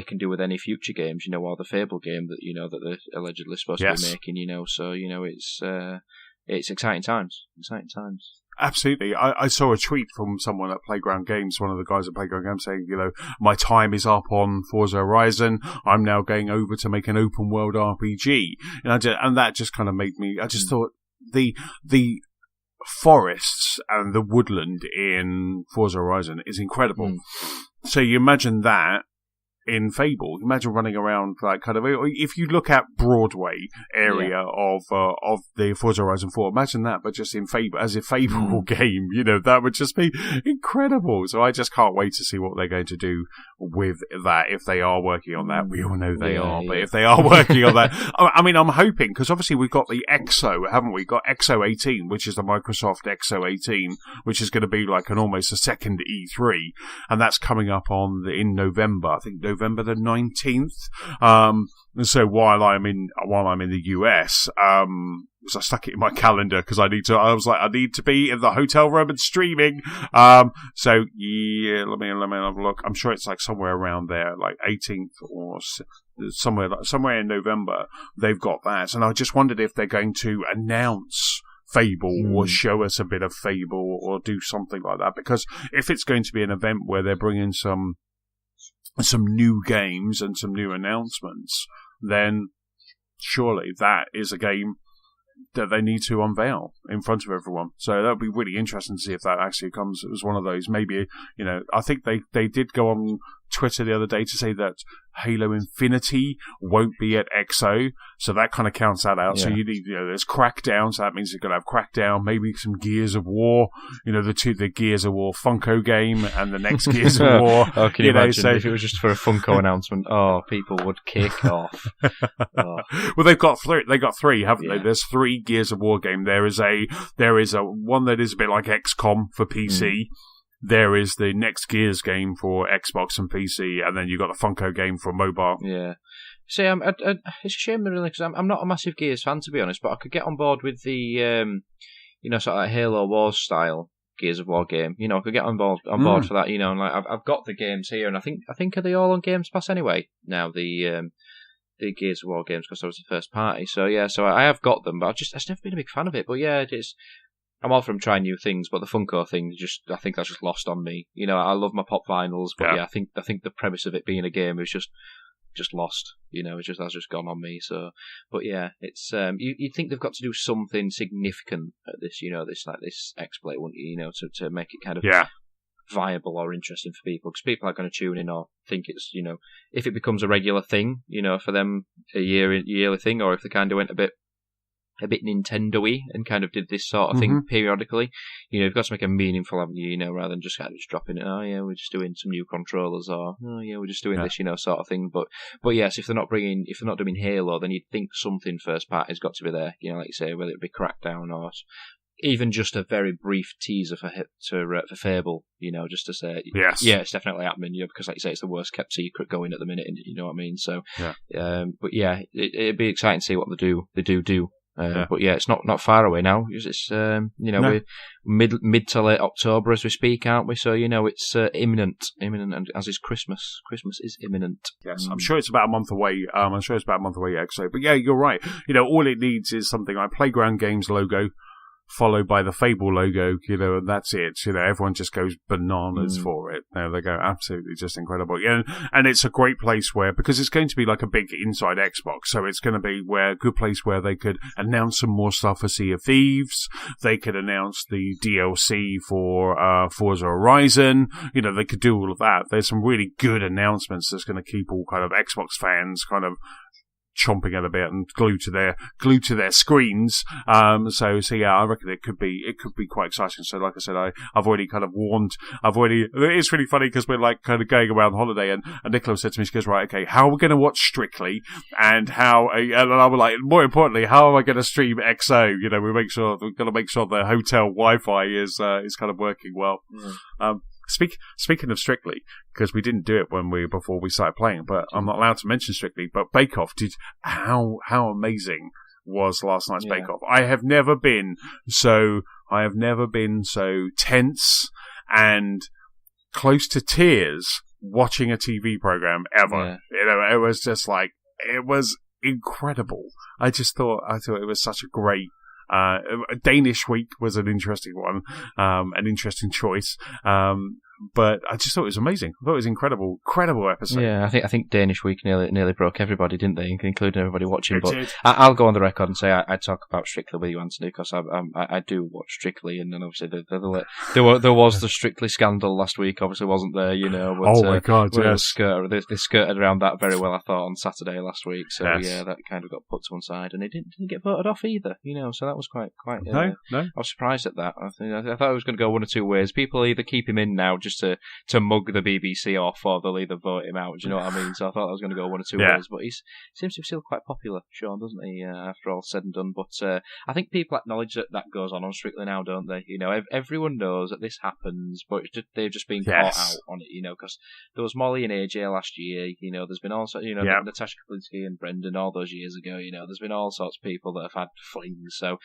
can do with any future games, or the Fable game that, that they're allegedly supposed to be making, so, it's exciting times. Absolutely. I saw a tweet from someone at Playground Games, one of the guys at Playground Games, saying, my time is up on Forza Horizon. I'm now going over to make an open world RPG. And that just kind of made me, I just thought the forests and the woodland in Forza Horizon is incredible. So you imagine that in Fable. Imagine running around like kind of, if you look at Broadway area of the Forza Horizon 4, imagine that, but just in Fable, as a Fable game, that would just be incredible. So I just can't wait to see what they're going to do with that, if they are working on that. We all know they are, but if they are working on that, I mean, I'm hoping, because obviously we've got the Exo, haven't we? Got Exo 18, which is the Microsoft Exo 18, which is going to be like almost a second E3, and that's coming up in November, I think November the 19th. So while I'm in the US, so I stuck it in my calendar because I need to be in the hotel room and streaming. So yeah, let me have a look. I'm sure it's like somewhere around there, like 18th or somewhere in November. They've got that, and I just wondered if they're going to announce Fable or show us a bit of Fable or do something like that. Because if it's going to be an event where they're bringing some new games and some new announcements, then surely that is a game that they need to unveil in front of everyone. So that would be really interesting to see if that actually comes as one of those. Maybe, I think they did go on Twitter the other day to say that Halo Infinity won't be at EXO, so that kind of counts that out. Yeah. So you need, there's Crackdown, so that means you're going to have Crackdown, maybe some Gears of War, the Gears of War Funko game, and the next Gears of War. Oh, can you imagine if it was just for a Funko announcement? Oh, people would kick off. Oh. Well, they've got three, haven't they? There's 3 Gears of War game. There is a one that is a bit like XCOM for PC. There is the next Gears game for Xbox and PC, and then you've got the Funko game for mobile. Yeah. See, it's a shame, really, because I'm not a massive Gears fan, to be honest, but I could get on board with the, sort of like Halo Wars style Gears of War game. I could get on board for that, and like I've got the games here, and I think are they all on Games Pass anyway now, the Gears of War games, because I was the first party. So yeah, so I have got them, but I've never been a big fan of it. But yeah, I'm all from trying new things, but the Funko thing, I think that's just lost on me. I love my pop vinyls, but I think the premise of it being a game is just lost. That's just gone on me. So, but yeah, it's you'd think they've got to do something significant at this, this exploit, wouldn't you? To make it kind of viable or interesting for people, because people are going to tune in or think it's, if it becomes a regular thing, for them, a yearly thing, or if they kind of went a bit Nintendo-y and kind of did this sort of thing periodically, you've got to make a meaningful avenue, rather than just kind of dropping it. Oh yeah, we're just doing some new controllers, or oh yeah, we're just doing this, sort of thing. But yes, if they're not doing Halo, then you'd think something first party's got to be there. Like you say, whether it be Crackdown or even just a very brief teaser for Fable, just to say, yes, yeah, it's definitely happening, because like you say, it's the worst kept secret going at the minute, you know what I mean? So, but yeah, it'd be exciting to see what they do. But yeah, it's not far away now. It's we're mid to late October as we speak, aren't we? So it's imminent, and as is Christmas. Christmas is imminent. Yes, I'm sure it's about a month away. Actually, but yeah, you're right. All it needs is something like Playground Games logo, followed by the Fable logo, and that's it. Everyone just goes bananas for it. They go absolutely just incredible. Yeah, and it's a great place because it's going to be like a big inside Xbox, so it's going to be a good place where they could announce some more stuff for Sea of Thieves. They could announce the DLC for Forza Horizon. They could do all of that. There's some really good announcements that's going to keep all kind of Xbox fans kind of chomping at a bit and glued to their screens. So yeah, I reckon it could be quite exciting. So like I said, I've already kind of warned. It's really funny because we're like kind of going around holiday, and Nicola said to me, she goes, right, okay, how are we going to watch Strictly, and and I was like, more importantly, how am I going to stream XO? We've got to make sure the hotel Wi-Fi is kind of working well. Speaking of Strictly, because we didn't do it before we started playing, but I'm not allowed to mention Strictly, but Bake Off how amazing was last night's Bake Off. I have never been so tense and close to tears watching a TV program ever. It was just like, it was incredible. I thought it was such a great Danish Week was an interesting one, an interesting choice. But I just thought it was amazing. I thought it was incredible episode. Yeah, I think Danish Week nearly broke everybody, didn't they? Including everybody watching. But I'll go on the record and say I talk about Strictly with you, Antony, because I do watch Strictly, and then obviously there was the Strictly scandal last week. Obviously, wasn't there? But, oh my god, yes. They skirted around that very well, I thought, on Saturday last week. So yeah, that kind of got put to one side, and it didn't get voted off either. So that was quite. No. I was surprised at that. I thought it was going to go one or two ways. People either keep him in now just to mug the BBC off, or they'll either vote him out. Do you know what I mean? So I thought that was going to go one or two ways, but he seems to be still quite popular, Sean, doesn't he? After all said and done, but I think people acknowledge that goes on Strictly now, don't they? Everyone knows that this happens, but they've just been caught out on it. Because there was Molly and AJ last year. There's been also Natasha Kaplinsky and Brendan all those years ago. There's been all sorts of people that have had flings. So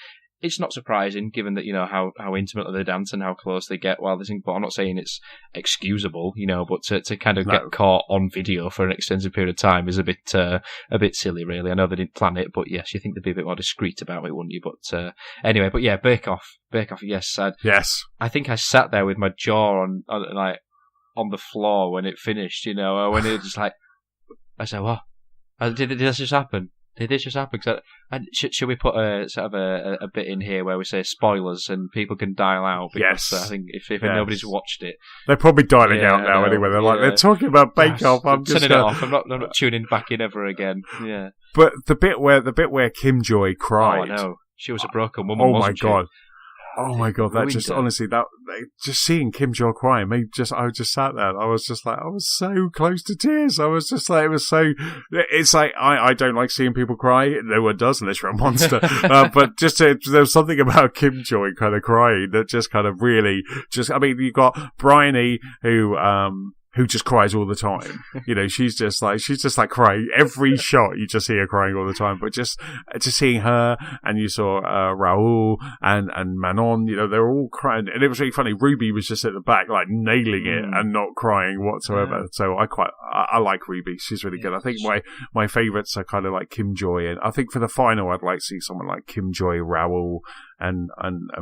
it's not surprising, given that how intimately they dance and how close they get while they sing. But I'm not saying it's excusable, but to kind of get caught on video for an extensive period of time is a bit silly, really. I know they didn't plan it, but yes, you think they'd be a bit more discreet about it, wouldn't you? But anyway, but yeah, Bake Off, yes, yes. I think I sat there with my jaw on the floor when it finished. When it was just like, I said, "What? Did this just happen? Did this just happen?" Should we put a sort of a bit in here where we say spoilers and people can dial out? Because I think if nobody's watched it, they're probably dialing out now anyway. They're talking about Bake Off. I'm just turning it off. I'm not tuning back in ever again. Yeah. But the bit where Kim Joy cried. Oh, I know. She was a broken woman. Oh my god. Oh my god, that just honestly, just seeing Kim Jong crying, I just sat there. I was just like, I was so close to tears. I was just like, it's like, I don't like seeing people cry. No one does unless you're a monster. But there's something about Kim Jong kind of crying that just kind of really you've got Bryony who just cries all the time. She's just like crying. Every shot, you just see her crying all the time. But just seeing her, and you saw Rahul and Manon, they're all crying. And it was really funny. Ruby was just at the back, like nailing it and not crying whatsoever. Yeah. So I like Ruby. She's really good. I think my favourites are kind of like Kim Joy. And I think for the final, I'd like to see someone like Kim Joy, Rahul, and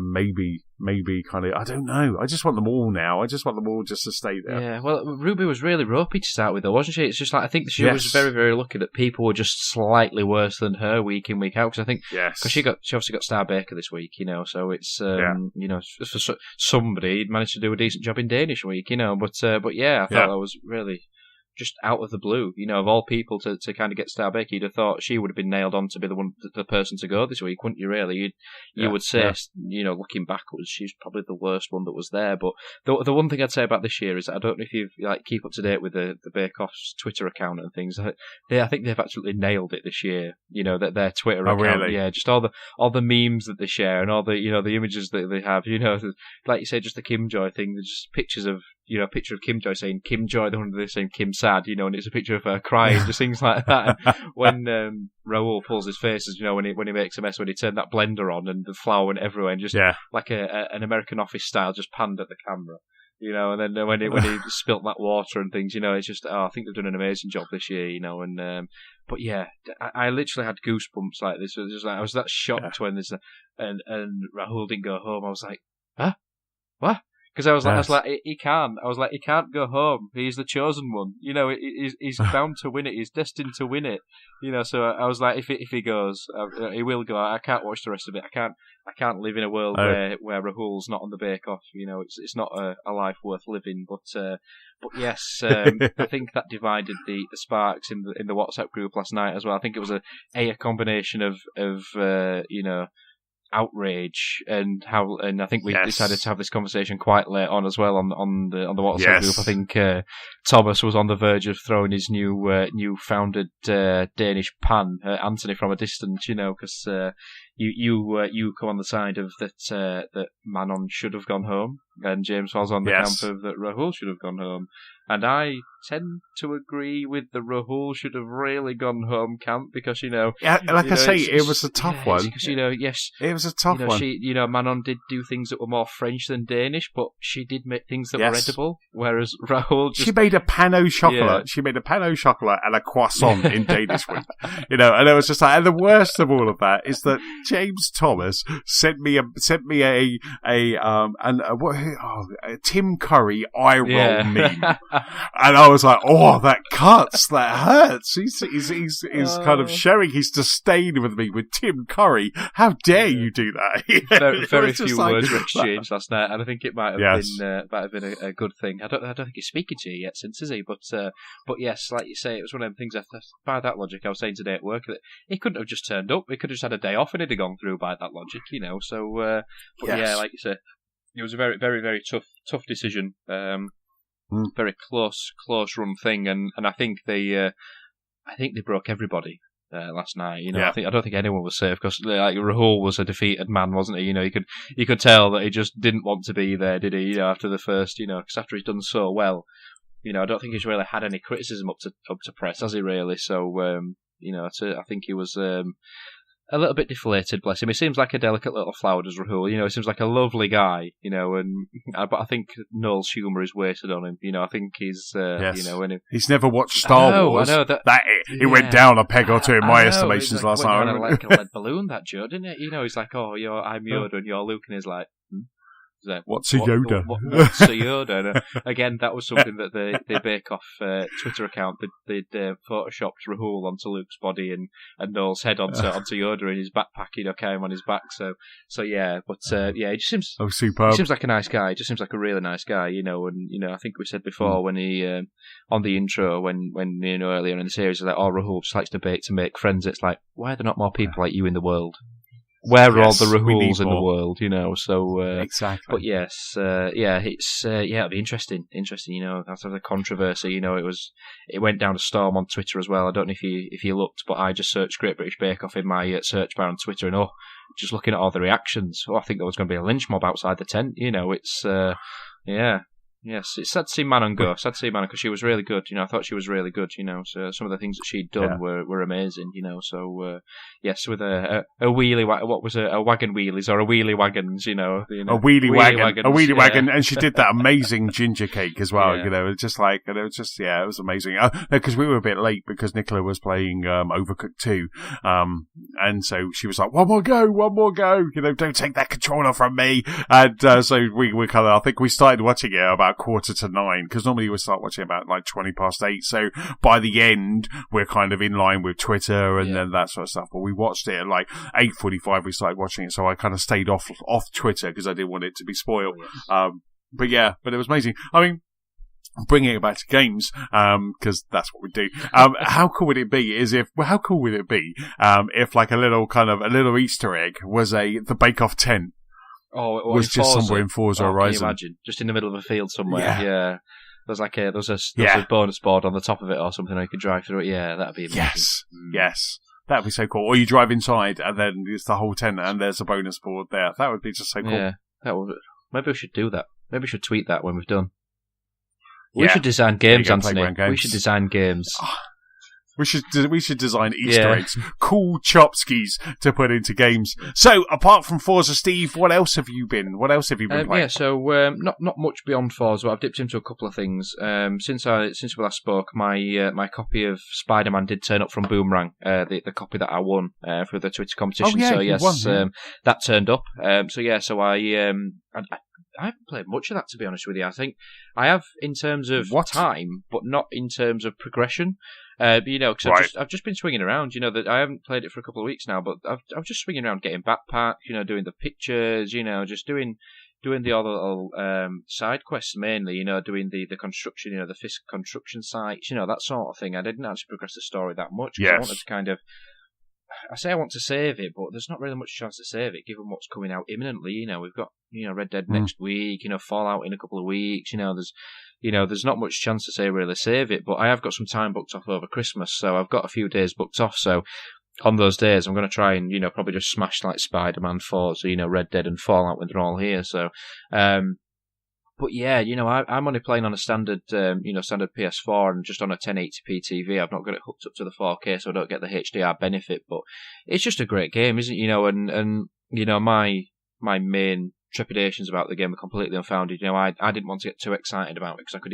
maybe kind of, I don't know. I just want them all now. I just want them all just to stay there. Yeah, well, Ruby was really ropey to start with, though, wasn't she? It's just like, I think she was very, very lucky that people were just slightly worse than her week in, week out. Because I think, because she obviously got Star Baker this week, so it's, for somebody, he'd managed to do a decent job in Danish week, but yeah, I thought that was really just out of the blue, of all people to kind of get Star Baker. You'd have thought she would have been nailed on to be the person to go this week, wouldn't you? Really, you would say, looking backwards, she's probably the worst one that was there. But the one thing I'd say about this year is, I don't know if you keep up to date with the Bake Off's Twitter account and things. I think they've absolutely nailed it this year. That their Twitter account, really? Just all the memes that they share and all the the images that they have. Like you say, just the Kim Joy thing. There's just pictures of. A picture of Kim Joy saying Kim Joy, the one they're saying Kim Sad, and it's a picture of her crying, just things like that. And when Rahul pulls his faces, when he makes a mess, when he turned that blender on and the flour went everywhere, and just like an American Office style, just panned at the camera, and then when he spilt that water and things, it's just, I think they've done an amazing job this year, and but yeah, I literally had goosebumps like this. It was just like, I was that shocked when this and Rahul didn't go home. I was like, huh? What? Because I was like, he can't. I was like, he can't go home. He's the chosen one. He's bound to win it. He's destined to win it. So I was like, if he goes, he will go. I can't watch the rest of it. I can't live in a world where Rahul's not on the Bake Off. It's not a life worth living. But yes, I think that divided the sparks in the WhatsApp group last night as well. I think it was a combination of outrage and I think we decided to have this conversation quite late on as well on the WhatsApp group. I think Thomas was on the verge of throwing his new founded Danish pan at Antony from a distance, because you come on the side of that Manon should have gone home, and James was on the camp of that Rahul should have gone home. And I tend to agree with the Rahul should have really gone home camp, because I say, it was a tough one. Because it was a tough one. She, Manon did do things that were more French than Danish, but she did make things that were edible. Whereas Rahul she made a pan au chocolat. Yeah. She made a pan au chocolat and a croissant in Danish week. And it was just like, and the worst of all of that is that James Thomas sent me a Tim Curry eye roll meme. And I was like, oh, that cuts, that hurts. He's kind of sharing his disdain with me with Tim Curry. How dare you do that? Very few words were exchanged last night, and I think it might have been a good thing. I don't think he's speaking to you yet since, is he? But yes, like you say, it was one of them things. By that logic, I was saying today at work that he couldn't have just turned up. He could have just had a day off and it'd have gone through by that logic, So, yeah, like you say, it was a very, very, very tough decision. Very close run thing, and I think they broke everybody last night. I don't think anyone was safe, because Rahul was a defeated man, wasn't he? You could tell that he just didn't want to be there, did he? After the first, because after he's done so well, I don't think he's really had any criticism up to press, has he really? So I think he was a little bit deflated, bless him. He seems like a delicate little flower, does Rahul. He seems like a lovely guy, but I think Noel's humour is weighted on him. I think he's, he's never watched Star Wars. I know that it went down a peg or two in my estimations last night. Like a lead balloon, that Joe, didn't it? He's like, oh, I'm Yoda and you're Luke, and he's like, Like, what's a Yoda? What's a Yoda? And, again, that was something that the Bake Off Twitter account, they'd photoshopped Rahul onto Luke's body and Noel's head onto Yoda in his backpack, carrying him on his back. So yeah, but he just seems superb. He seems like a nice guy. He just seems like a really nice guy, and I think we said before when he on the intro when earlier in the series, like, oh, Rahul just likes to bake to make friends. It's like, why are there not more people like you in the world? Where are all the Rahuls in the world, So exactly. But yes, it'll be interesting. After the controversy, it went down a storm on Twitter as well. I don't know if you looked, but I just searched Great British Bake Off in my search bar on Twitter, and just looking at all the reactions, I think there was going to be a lynch mob outside the tent. It's Yes, it's sad to see Manon go. Sad to see Manon because she was really good. I thought she was really good. So some of the things that she'd done were amazing. So yes, with a wheelie, what was a wagon wheelies or a wheelie wagons? A wheelie wagon, and she did that amazing ginger cake as well. It's just like, it was amazing. Because we were a bit late because Nicola was playing Overcooked 2, and so she was like, one more go. Don't take that controller from me. And so we kind of, I think we started watching it about 8:45, because normally we start watching about like 8:20. So by the end, we're kind of in line with Twitter and then that sort of stuff. But we watched it at like 8:45. We started watching it, so I kind of stayed off Twitter because I didn't want it to be spoiled. But it was amazing. I mean, bringing it back to games, because that's what we do. How cool would it be if like a little Easter egg was the Bake Off tent? Oh, it was just somewhere in Forza Horizon. Can you imagine? Just in the middle of a field somewhere. Yeah. There's a bonus board on the top of it or something, or you could drive through it. Yeah, that'd be amazing. Yes. That'd be so cool. Or you drive inside and then it's the whole tent and there's a bonus board there. That would be just so cool. Yeah, maybe we should do that. Maybe we should tweet that when we've done. We should design games, Antony. We should design games. We should design Easter eggs, cool chopskis to put into games. So, apart from Forza, Steve, what else have you been playing? Not much beyond Forza. But I've dipped into a couple of things. Since we last spoke, my copy of Spider-Man did turn up from Boomerang. The copy that I won for the Twitter competition. That turned up. I haven't played much of that, to be honest with you. I think I have in terms of time, but not in terms of progression. Because I've just been swinging around. That I haven't played it for a couple of weeks now, but I'm just swinging around, getting backpack. Doing the pictures. Just doing the other little side quests mainly. Doing the construction. The Fisk construction sites. That sort of thing. I didn't actually progress the story that much. Yes. I wanted to kind of. I say I want to save it, but there's not really much chance to save it given what's coming out imminently. We've got Red Dead next week, Fallout in a couple of weeks. There's not much chance to really save it. But I have got some time booked off over Christmas, so I've got a few days booked off. So on those days, I'm going to try and probably just smash like Spider-Man, Forza, Red Dead and Fallout when they're all here. So. But yeah, I'm only playing on a standard PS4 and just on a 1080p TV. I've not got it hooked up to the 4K, so I don't get the HDR benefit. But it's just a great game, isn't it? And my main trepidations about the game are completely unfounded. I didn't want to get too excited about it because I could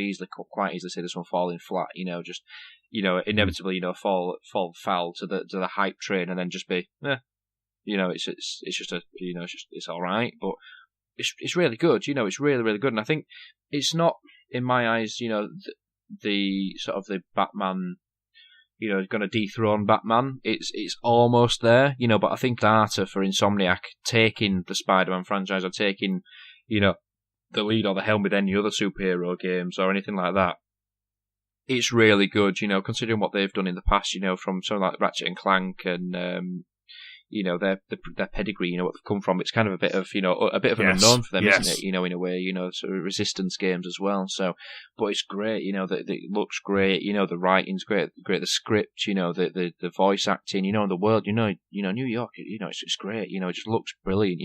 quite easily see this one falling flat. Inevitably, fall foul to the hype train and then just be, it's just it's all right, but. It's really good, it's really, really good. And I think it's not, in my eyes, the sort of the Batman, going to dethrone Batman. It's almost there, but I think Data for Insomniac taking the Spider-Man franchise or taking, the lead or the helm with any other superhero games or anything like that. It's really good, considering what they've done in the past, from something like Ratchet and Clank and, their pedigree, what they've come from. It's kind of a bit of an unknown for them, isn't it? In a way, sort of Resistance games as well. So, but it's great. It looks great. The writing's great. The script. The voice acting. And the world. New York. It's great. It just looks brilliant.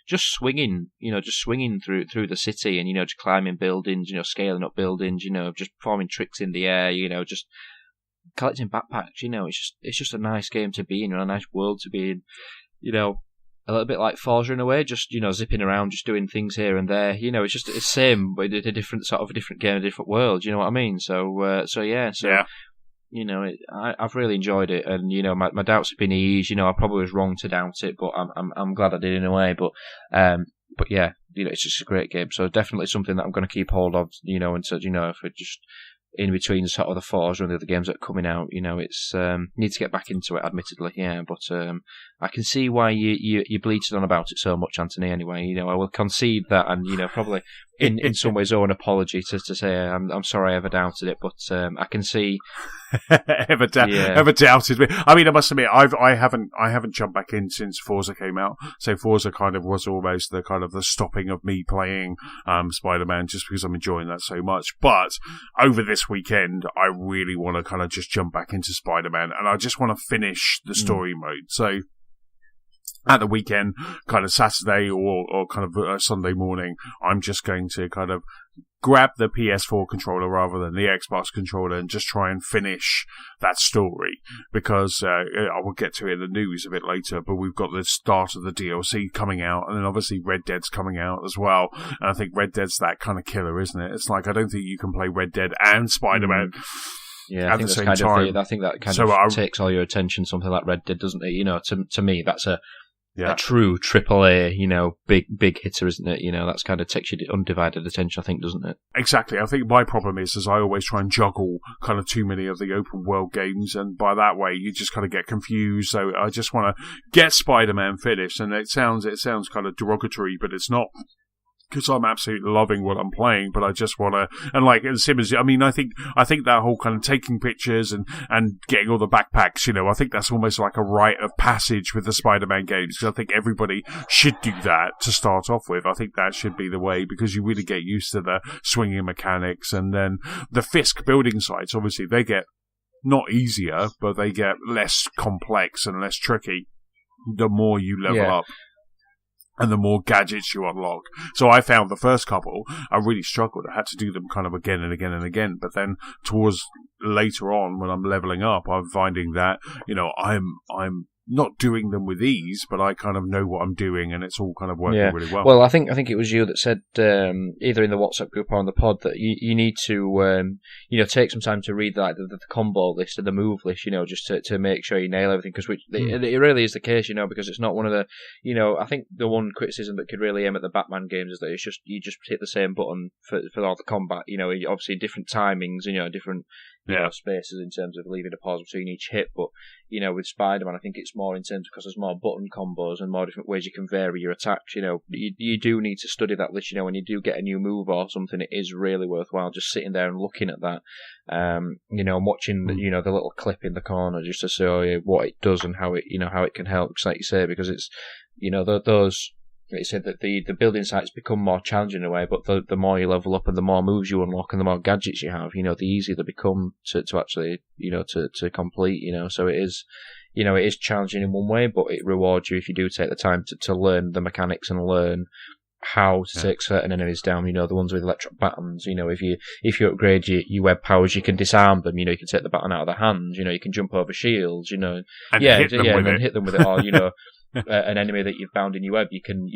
Just swinging. Just swinging through the city and just climbing buildings. Scaling up buildings. Just performing tricks in the air. Just. Collecting backpacks, it's just a nice game to be in, a nice world to be in, a little bit like Forza in a way, just, zipping around, just doing things here and there, it's just, it's the same, but a different game, a different world, you know what I mean? I've really enjoyed it, and, my doubts have been eased, I probably was wrong to doubt it, but I'm glad I did in a way, but yeah, it's just a great game, so definitely something that I'm going to keep hold of, until, if it just, in between sort of the Forza and the other games that are coming out, it's need to get back into it, admittedly, but I can see why you bleated on about it so much, Antony. Anyway, I will concede that, and probably in some ways owe an apology to say I'm sorry I ever doubted it, but I can see ever doubted me. I mean, I must admit, I haven't jumped back in since Forza came out, so Forza kind of was almost the stopping of me playing Spider-Man, just because I'm enjoying that so much. But over this weekend, I really want to kind of just jump back into Spider-Man, and I just want to finish the story mode. So at the weekend, kind of Saturday or kind of Sunday morning, I'm just going to kind of grab the PS4 controller rather than the Xbox controller and just try and finish that story, because I will get to it in the news a bit later, but we've got the start of the DLC coming out, and then obviously Red Dead's coming out as well, and I think Red Dead's that kind of killer, isn't it? It's like, I don't think you can play Red Dead and Spider-Man at the same time. I think that kind of takes all your attention, something like Red Dead, doesn't it? You know, to me, that's a true AAA, you know, big hitter, isn't it? You know, that's kind of takes your undivided attention, I think, doesn't it? Exactly. I think my problem is I always try and juggle kind of too many of the open world games, and by that way, you just kind of get confused. So I just want to get Spider-Man finished, and it sounds kind of derogatory, but it's not. Because I'm absolutely loving what I'm playing, but I just want to, and like in Simmons, I mean, I think that whole kind of taking pictures and getting all the backpacks, you know, I think that's almost like a rite of passage with the Spider-Man games, because I think everybody should do that to start off with. I think that should be the way, because you really get used to the swinging mechanics, and then the Fisk building sites, obviously, they get not easier, but they get less complex and less tricky the more you level up. And the more gadgets you unlock. So I found the first couple, I really struggled. I had to do them kind of again and again and again. But then towards later on, when I'm leveling up, I'm finding that, you know, I'm not doing them with ease, but I kind of know what I'm doing, and it's all kind of working really well. Well, I think it was you that said, either in the WhatsApp group or on the pod, that you need to you know, take some time to read like the combo list and the move list, you know, just to make sure you nail everything, because it really is the case, you know, because it's not one of the, you know, I think the one criticism that could really aim at the Batman games is that it's just, you just hit the same button for all the combat, you know, obviously different timings, you know, different spaces in terms of leaving a pause between each hit, but you know, with Spider-Man, I think it's more in terms, because there's more button combos and more different ways you can vary your attacks. You know, you do need to study that list. You know, when you do get a new move or something, it is really worthwhile just sitting there and looking at that. You know, and watching the little clip in the corner just to show you what it does and how it can help. Because like you say, because it's, you know, those. Like you said, that the building sites become more challenging in a way, but the more you level up and the more moves you unlock and the more gadgets you have, you know, the easier they become to actually, you know, to complete, you know. So it is, you know, it is challenging in one way, but it rewards you if you do take the time to learn the mechanics and learn how to take certain enemies down, you know, the ones with electric buttons, you know, if you upgrade your web powers, you can disarm them, you know, you can take the button out of their hands, you know, you can jump over shields, you know, and hit them with it, or, you know, an enemy that you've bound in your web, you can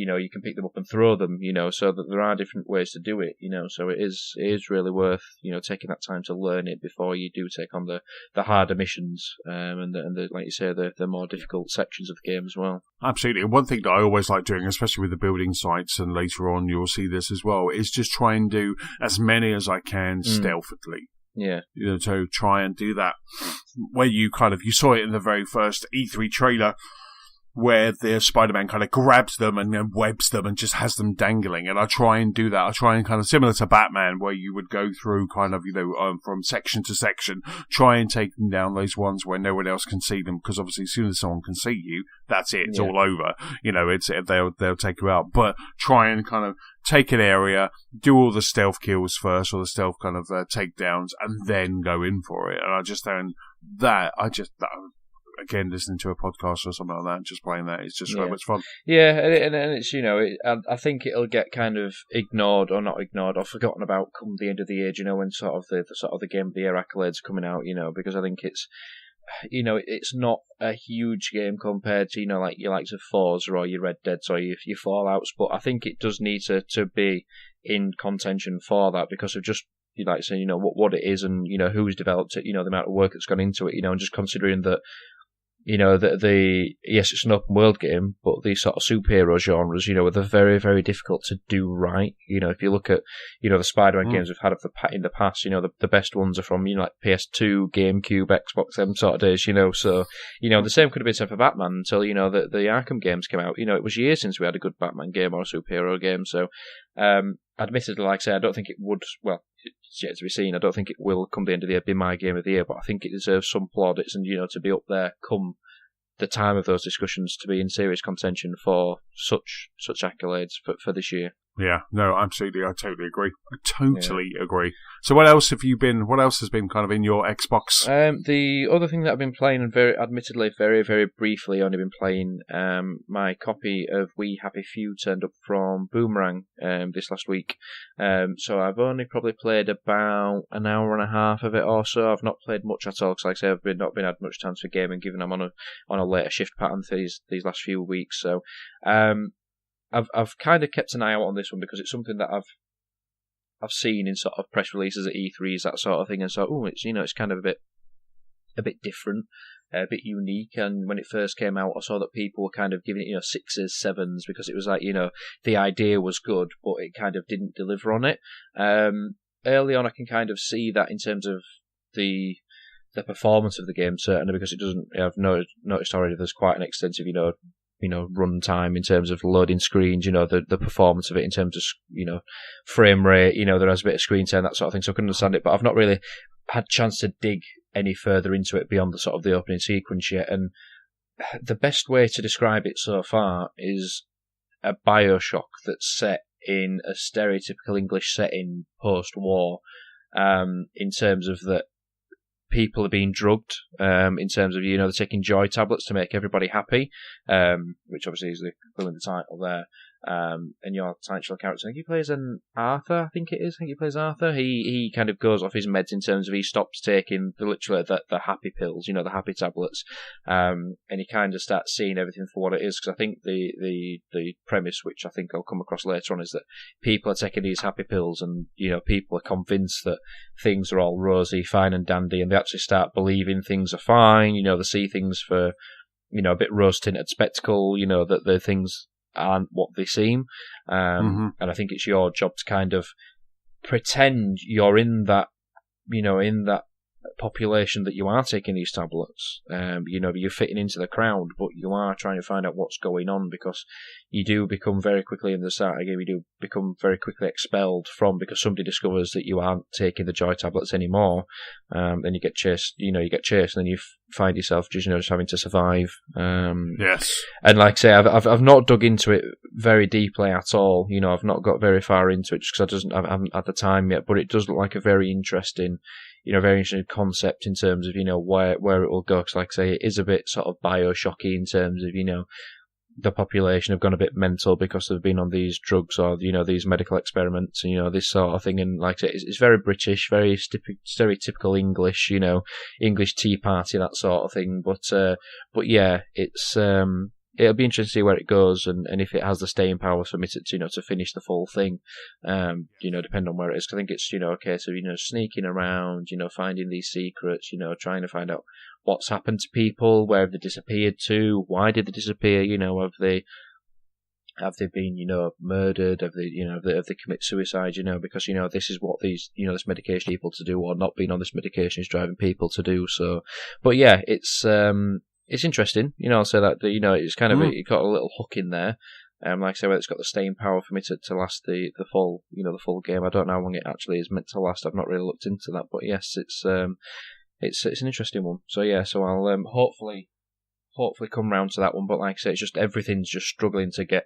pick them up and throw them, you know, so that there are different ways to do it, you know, so it is really worth, you know, taking that time to learn it before you do take on the harder missions, and the like you say, the more difficult sections of the game as well. Absolutely. And one thing that I always like doing, especially with the building sites, and later on you'll see this as well, is just try and do as many as I can stealthily. Yeah. You know, so try and do that. Where you saw it in the very first E3 trailer, where the Spider-Man kind of grabs them and then webs them and just has them dangling. And I try and do that. I try and kind of similar to Batman, where you would go through kind of, you know, from section to section, try and take them down those ones where no one else can see them. Because obviously as soon as someone can see you, that's it. It's all over. You know, they'll take you out. But try and kind of take an area, do all the stealth kills first, or the stealth kind of takedowns, and then go in for it. And I just found that, again, listening to a podcast or something like that, and just playing that, it's just so much fun. Yeah, and it's, you know, I think it'll get kind of ignored or not ignored or forgotten about come the end of the age, you know, when sort of the Game of the Year accolades coming out, you know, because I think it's, you know, it's not a huge game compared to, you know, like your likes of Forza or your Red Deads or your Fallouts, but I think it does need to be in contention for that, because of just, you like saying, you know, what it is, and, you know, who's developed it, you know, the amount of work that's gone into it, you know, and just considering that, you know, yes, it's an open world game, but these sort of superhero genres, you know, they're very, very difficult to do right. You know, if you look at, you know, the Spider-Man games we've had in the past, you know, the best ones are from, you know, like PS2, GameCube, Xbox, them sort of days, you know. So, you know, the same could have been said for Batman until, you know, the Arkham games came out. You know, it was years since we had a good Batman game or a superhero game. So, admittedly, like I say, I don't think it would, well, it's yet to be seen. I don't think it will, come the end of the year, be my game of the year, but I think it deserves some plaudits and, you know, to be up there come the time of those discussions, to be in serious contention for such accolades for this year. Yeah, no, absolutely. I totally agree. Agree. So what else has been kind of in your Xbox? The other thing that I've been playing, and admittedly very, very briefly, only been playing, my copy of We Happy Few turned up from Boomerang this last week. So I've only probably played about an hour and a half of it or so. I've not played much at all, because like I say, I've not been had much time for gaming, given I'm on a later shift pattern these last few weeks. So I've kind of kept an eye out on this one, because it's something that I've seen in sort of press releases at E3s, that sort of thing, and so it's kind of a bit different, a bit unique. And when it first came out, I saw that people were kind of giving it 6s, 7s, because it was like the idea was good, but it kind of didn't deliver on it. Early on, I can kind of see that in terms of the performance of the game, certainly, because it doesn't. I've noticed already there's quite an extensive run time in terms of loading screens, the performance of it in terms of, frame rate, there has a bit of screen time, that sort of thing, so I can understand it, but I've not really had a chance to dig any further into it beyond the sort of the opening sequence yet. And the best way to describe it so far is a Bioshock that's set in a stereotypical English setting post-war, in terms of that people are being drugged, in terms of, they're taking joy tablets to make everybody happy, which obviously is the equivalent of the title there. And your title character, I think he plays an Arthur, I think he plays Arthur. He kind of goes off his meds in terms of he stops taking the happy pills, the happy tablets, and he kind of starts seeing everything for what it is, because I think the premise, which I think I'll come across later on, is that people are taking these happy pills, and people are convinced that things are all rosy, fine and dandy, and they actually start believing things are fine. They see things for a bit rose-tinted spectacle, that the things aren't what they seem, and I think it's your job to kind of pretend you're in that population, that you are taking these tablets. You're fitting into the crowd, but you are trying to find out what's going on, because you do become very quickly in the start of the game, you do become very quickly expelled because somebody discovers that you aren't taking the joy tablets anymore. Then you get chased, and then you find yourself just having to survive. Yes. And like I say, I've not dug into it very deeply at all. I've not got very far into it, just because I haven't had the time yet. But it does look like a very interesting concept in terms of where it will go. Because like I say, it is a bit sort of Bioshocky in terms of the population have gone a bit mental because they've been on these drugs or these medical experiments and this sort of thing. And like I say, it's very British, very stereotypical English, English Tea Party, that sort of thing. But yeah, it's it'll be interesting to see where it goes, and if it has the staying power for me to finish the full thing, depending on where it is. 'Cause I think it's a case of sneaking around, finding these secrets, trying to find out what's happened to people, where have they disappeared to, why did they disappear, have they been murdered, have they commit suicide, because this is what these this medication people to do, or not being on this medication is driving people to do. So, but yeah, it's interesting, I'll say that, it's kind of, it got a little hook in there. Like I say, whether it's got the staying power for me to last the full, the full game. I don't know how long it actually is meant to last. I've not really looked into that, but yes, it's an interesting one. So yeah, so I'll hopefully come round to that one. But like I say, it's just everything's just struggling to get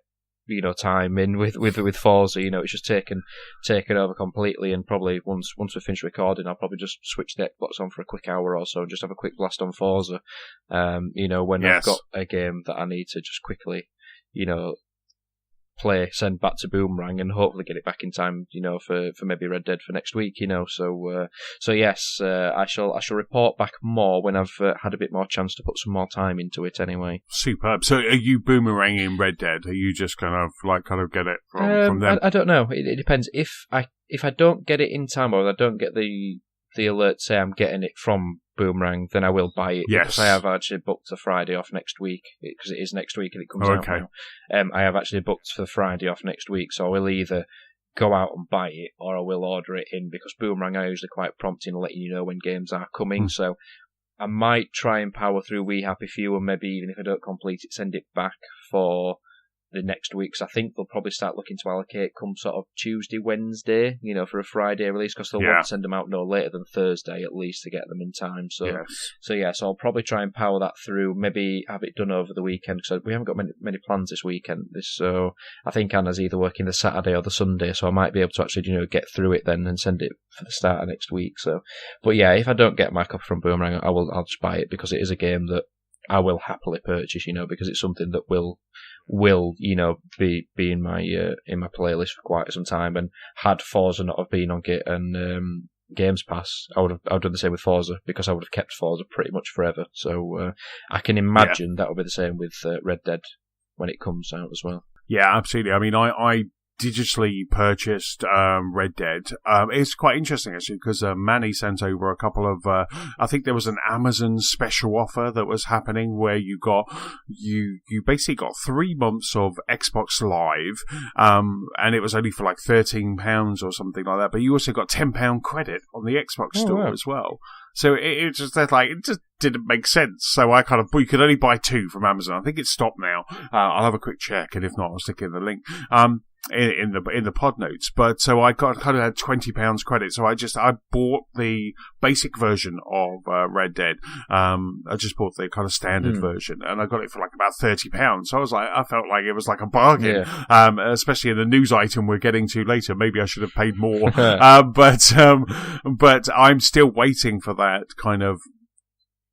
time in with Forza. It's just taken over completely. And probably once we finish recording, I'll probably just switch the Xbox on for a quick hour or so and just have a quick blast on Forza. When I've got a game that I need to just quickly, play, send back to Boomerang, and hopefully get it back in time, for maybe Red Dead for next week, So yes, I shall report back more when I've had a bit more chance to put some more time into it. Anyway, superb. So, are you boomeranging Red Dead? Are you just kind of get it from them? I don't know. It depends. If I don't get it in time, or I don't get the alert say I'm getting it from Boomerang, then I will buy it. Yes. Because I have actually booked the Friday off next week, because it is next week and it comes out now. I have actually booked for the Friday off next week, so I will either go out and buy it, or I will order it in, because Boomerang are usually quite prompt in letting you know when games are coming. So I might try and power through We Happy Few, and maybe even if I don't complete it, send it back for the next week. So I think they'll probably start looking to allocate come sort of Tuesday, Wednesday, for a Friday release, because they'll want to send them out no later than Thursday at least to get them in time. So so I'll probably try and power that through. Maybe have it done over the weekend, because we haven't got many plans this weekend. So I think Anna's either working the Saturday or the Sunday, so I might be able to actually get through it then and send it for the start of next week. So, but yeah, if I don't get my copy from Boomerang, I'll just buy it, because it is a game that I will happily purchase, because it's something that will be in my playlist for quite some time. And had Forza not have been on Git and Games Pass, I would have done the same with Forza, because I would have kept Forza pretty much forever. So I can imagine that will be the same with Red Dead when it comes out as well. Yeah, absolutely. I mean, I digitally purchased Red Dead. It's quite interesting, actually, because Manny sent over a couple of I think there was an Amazon special offer that was happening where you basically got 3 months of Xbox Live, and it was only for like £13 or something like that, but you also got £10 credit on the Xbox store as well. So it just didn't make sense. So I you could only buy 2 from Amazon. I think it's stopped now. I'll have a quick check, and if not, I'll stick in the link. In the pod notes, but so I had £20 credit, so I bought the basic version of Red Dead. I just bought the kind of standard version, and I got it for like about £30. So I felt like it was like a bargain, especially in the news item we're getting to later. Maybe I should have paid more, but I'm still waiting for that kind of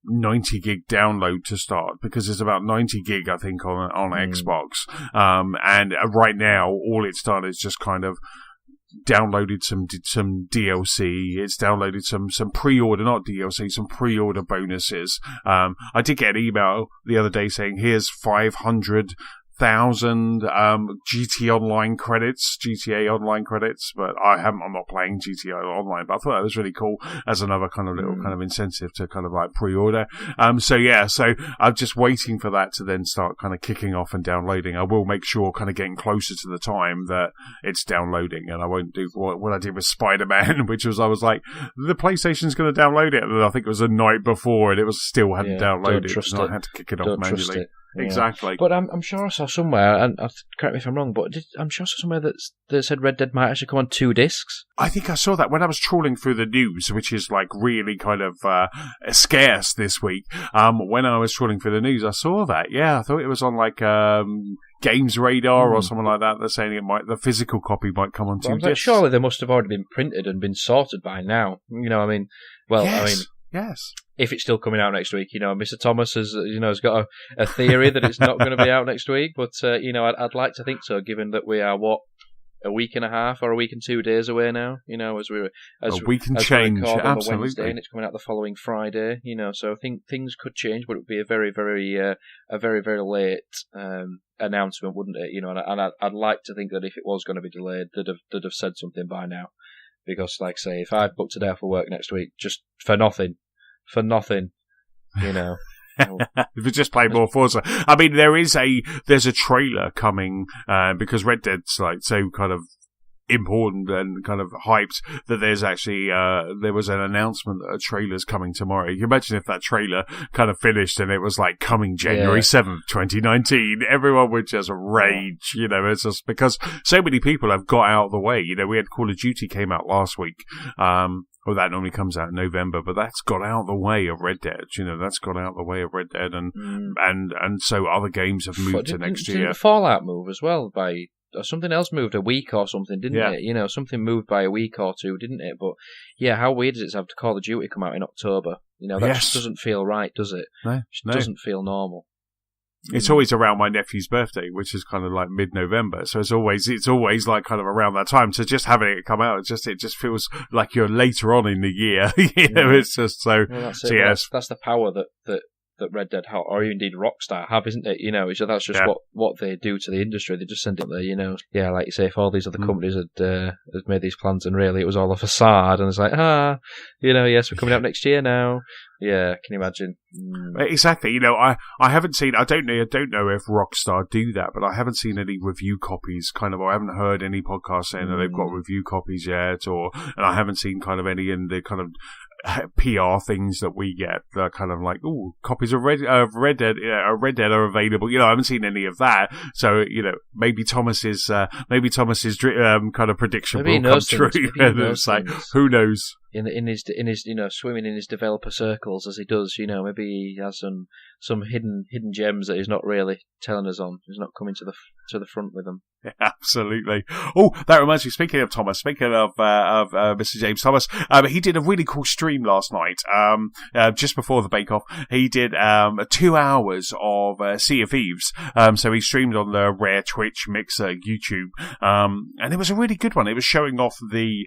90 gig download to start, because it's about 90 gig I think on Xbox, and right now all it's done is just kind of downloaded some DLC. It's downloaded some pre-order, not DLC, some pre-order bonuses. I did get an email the other day saying here's 500,000 GTA Online credits, but I'm not playing GTA Online, but I thought that was really cool as another kind of little kind of incentive to kind of like pre-order. So I'm just waiting for that to then start kind of kicking off and downloading. I will make sure kind of getting closer to the time that it's downloading, and I won't do what I did with Spider-Man, which was I was like, the PlayStation's going to download it, and I think it was the night before, and it was still hadn't downloaded, and I had to kick it off manually. Yeah. Exactly. But I'm sure I saw somewhere, and correct me if I'm wrong, but I'm sure I saw somewhere that said Red Dead might actually come on 2 discs. I think I saw that when I was trawling through the news, which is like really kind of scarce this week. When I was trawling through the news, I saw that. Yeah, I thought it was on like Games Radar or something like that. They're saying the physical copy might come on 2 discs. Surely they must have already been printed and been sorted by now. Yes. If it's still coming out next week, Mr. Thomas has got a theory that it's not going to be out next week, but I'd like to think so, given that we are a week and a half or a week and 2 days away now. As a week and change, absolutely. Wednesday, and it's coming out the following Friday. So I think things could change, but it would be a very, very, very late announcement, wouldn't it? And I'd like to think that if it was going to be delayed, they'd have said something by now. Because, like I say, if I've booked a day off for work next week, just for nothing, If we just play more Forza. I mean, there's a trailer coming, because Red Dead's like so kind of important and kind of hyped that there's actually there was an announcement that a trailer's coming tomorrow. You can imagine if that trailer kind of finished and it was like coming January 7th, 2019, everyone would just rage, it's just because so many people have got out of the way. We had Call of Duty came out last week. Well, that normally comes out in November, but that's got out of the way of Red Dead. That's got out of the way of Red Dead, and so other games have moved to next year. Didn't Fallout move as well or something else moved a week or something, didn't it? Something moved by a week or 2, didn't it? But yeah, how weird is it to have Call of Duty come out in October? That just doesn't feel right, does it? No. Doesn't feel normal. It's always around my nephew's birthday, which is kind of like mid-November. So it's always like kind of around that time. So just having it come out, it just feels like you're later on in the year. It's just so. Well, yes, that's the power that Red Dead or indeed Rockstar have, isn't it? So that's just what they do to the industry. They just send it there. Yeah, like you say, if all these other companies had made these plans and really it was all a facade, and it's like, yes, we're coming out next year now. Yeah, can you imagine? Exactly. I haven't seen. I don't know if Rockstar do that, but I haven't seen any review copies. I haven't heard any podcasts saying that they've got review copies yet, and I haven't seen kind of any in the kind of PR things that we get. Kind of like, oh, copies of Red Dead are available. I haven't seen any of that. So, maybe Thomas's kind of prediction will come true. And it's like, who knows? In his swimming in his developer circles as he does, maybe he has some hidden gems that he's not really telling us on. He's not coming to the front with them. Yeah, absolutely. Oh, that reminds me. Speaking of Mr. James Thomas, he did a really cool stream last night. Just before the Bake Off, he did 2 hours of Sea of Thieves. So he streamed on the Rare, Twitch, Mixer, YouTube, and it was a really good one. It was showing off the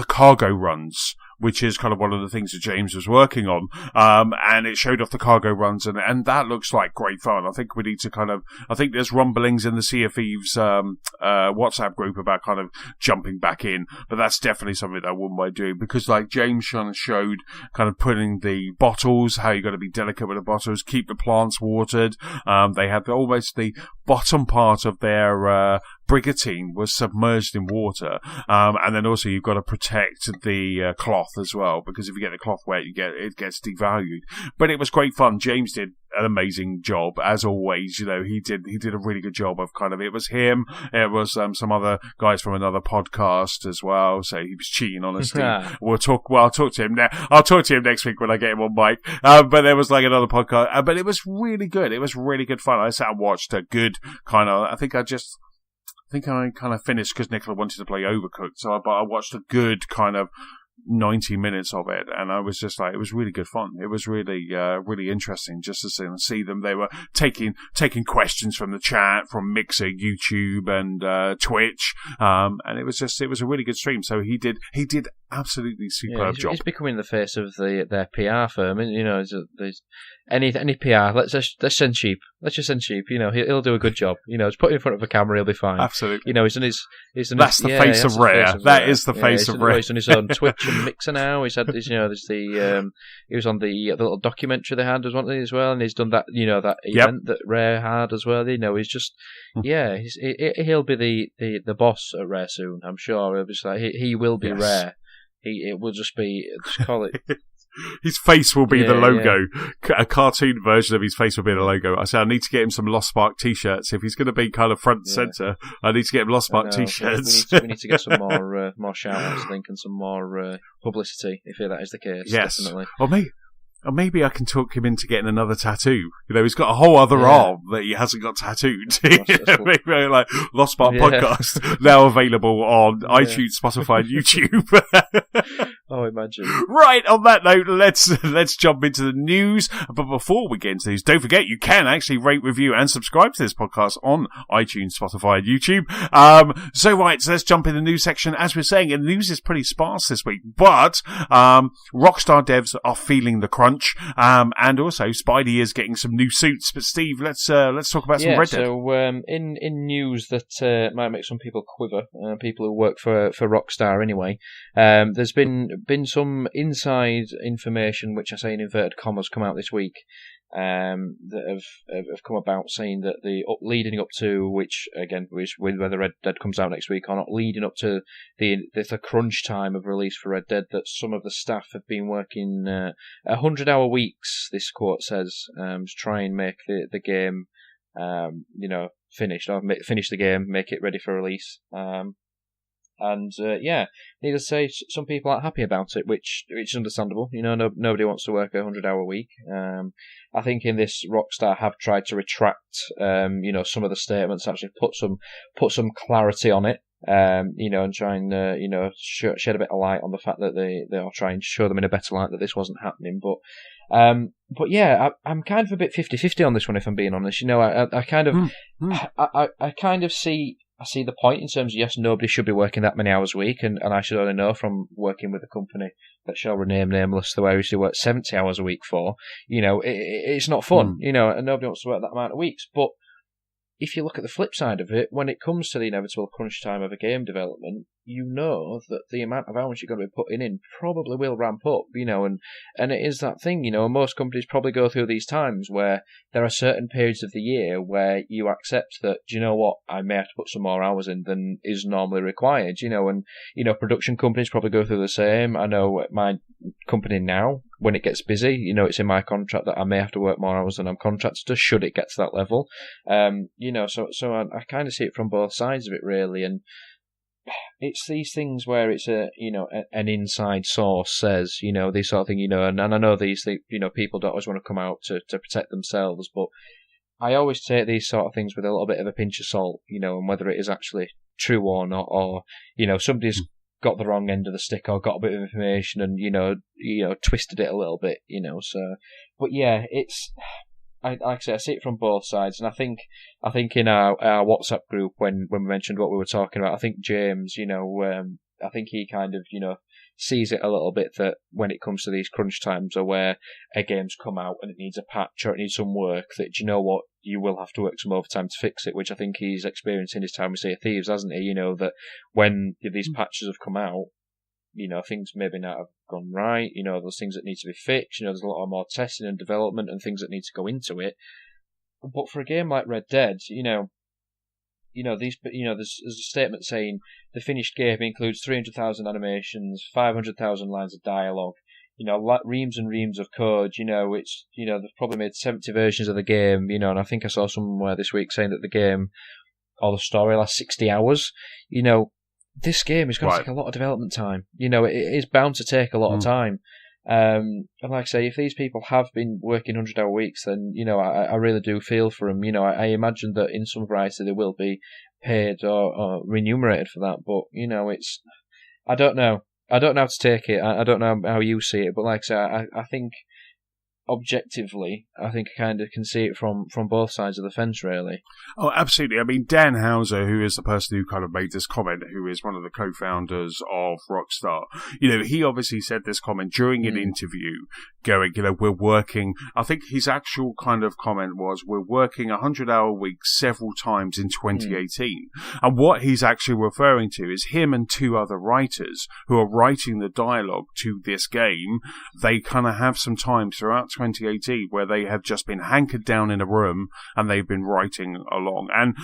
cargo runs, which is kind of one of the things that James was working on. And it showed off the cargo runs, and that looks like great fun. I think we need to I think there's rumblings in the Sea of Thieves WhatsApp group about kind of jumping back in, but that's definitely something that I wouldn't mind doing, because like James showed kind of putting the bottles, how you got to be delicate with the bottles, keep the plants watered. They had almost the bottom part of their brigantine was submerged in water, and then also you've got to protect the cloth as well, because if you get the cloth wet, it gets devalued. But it was great fun. James did an amazing job as always. He did a really good job of kind of, it was him, it was some other guys from another podcast as well, so he was cheating on us. I'll talk to him now. I'll talk to him next week when I get him on mic. But there was like another podcast, but it was really good. It was really good fun. I sat and watched a good kind of, I think I kind of finished because Nicola wanted to play Overcooked, so I watched a good kind of 90 minutes of it, and I was just like, it was really good fun. It was really, really interesting just to see them. They were taking questions from the chat, from Mixer, YouTube, and Twitch, and it was a really good stream. So he did absolutely superb job. He's becoming the face of their PR firm, and there's any PR. Let's just send cheap. He'll do a good job. Just put him in front of a camera, he'll be fine. Absolutely. That's the face of Rare. That is the face of Rare. He's on his own Twitch and Mixer now. He's had there's the he was on the little documentary they had as well, and he's done that that event that Rare had as well. He's just he'll be the boss at Rare soon. I'm sure. It'll be like he will be Rare. It will just call it. His face will be the logo. Yeah. A cartoon version of his face will be the logo. I said I need to get him some Lost Spark t-shirts. If he's going to be kind of front and centre, I need to get him Lost Spark t-shirts. We need to get some more shout-outs, I think, and some more publicity, if that is the case. Yes. Definitely. Or maybe I can talk him into getting another tattoo. He's got a whole other arm that he hasn't got tattooed. Maybe like Lost Spark podcast, now available on iTunes, Spotify, and YouTube. Oh, imagine. Right, on that note, let's jump into the news. But before we get into these, don't forget you can actually rate, review, and subscribe to this podcast on iTunes, Spotify, and YouTube. So let's jump in the news section. As we're saying, the news is pretty sparse this week, but Rockstar devs are feeling the crunch. And also Spidey is getting some new suits. But Steve, let's talk about some Red Dead. So in news that might make some people quiver, people who work for Rockstar anyway, there's been some inside information, which I say in inverted commas, come out this week, that have come about saying that leading up to, which whether Red Dead comes out next week or not, leading up to the crunch time of release for Red Dead, that some of the staff have been working 100-hour weeks. This quote says, to try and make the game, finished, or finish the game, make it ready for release. Needless to say, some people aren't happy about it, which is understandable. Nobody wants to work a 100-hour week. I think in this, Rockstar have tried to retract, some of the statements, actually put some clarity on it, and try and shed a bit of light on the fact that they are trying to show them in a better light that this wasn't happening. But yeah, I'm kind of a bit 50-50 on this one, if I'm being honest. I kind of see the point in terms of, yes, nobody should be working that many hours a week, and I should only know from working with a company that shall remain nameless, the way I used to work 70 hours a week for. It's not fun, and nobody wants to work that amount of weeks. But if you look at the flip side of it, when it comes to the inevitable crunch time of a game development, you know that the amount of hours you're going to be putting in probably will ramp up, and it is that thing, most companies probably go through these times where there are certain periods of the year where you accept that, do you know what, I may have to put some more hours in than is normally required, and, production companies probably go through the same. I know at my company now, when it gets busy, it's in my contract that I may have to work more hours than I'm contracted to, should it get to that level. So I kind of see it from both sides of it, really, and it's these things where it's an inside source says, this sort of thing, and I know these things, people don't always want to come out to protect themselves, but I always take these sort of things with a little bit of a pinch of salt, and whether it is actually true or not, or, somebody's got the wrong end of the stick or got a bit of information and, twisted it a little bit, so, but yeah, it's, like I say, I see it from both sides, and I think in our WhatsApp group when we mentioned what we were talking about, I think James, I think he kind of, sees it a little bit that when it comes to these crunch times or where a game's come out and it needs a patch or it needs some work, that, you know what, you will have to work some overtime to fix it, which I think he's experienced in his time with Sea of Thieves, hasn't he? That when these patches have come out, things maybe not have gone right, there's things that need to be fixed, there's a lot more testing and development and things that need to go into it. But for a game like Red Dead, there's a statement saying the finished game includes 300,000 animations, 500,000 lines of dialogue, reams and reams of code, it's, they've probably made 70 versions of the game, and I think I saw somewhere this week saying that the game, or the story, lasts 60 hours, this game is going to take a lot of development time. It is bound to take a lot of time. And like I say, if these people have been working 100-hour weeks, then, I really do feel for them. I imagine that in some variety they will be paid or remunerated for that. But, it's, I don't know. I don't know how to take it. I don't know how you see it. But like I say, I think objectively, I think I kind of can see it from both sides of the fence, really. Oh, absolutely. I mean, Dan Hauser, who is the person who kind of made this comment, who is one of the co-founders of Rockstar, he obviously said this comment during an interview going, we're working, I think his actual kind of comment was, we're working 100-hour weeks several times in 2018. And what he's actually referring to is him and two other writers who are writing the dialogue to this game. They kind of have some time throughout 2018 where they have just been hankered down in a room and they've been writing along. And,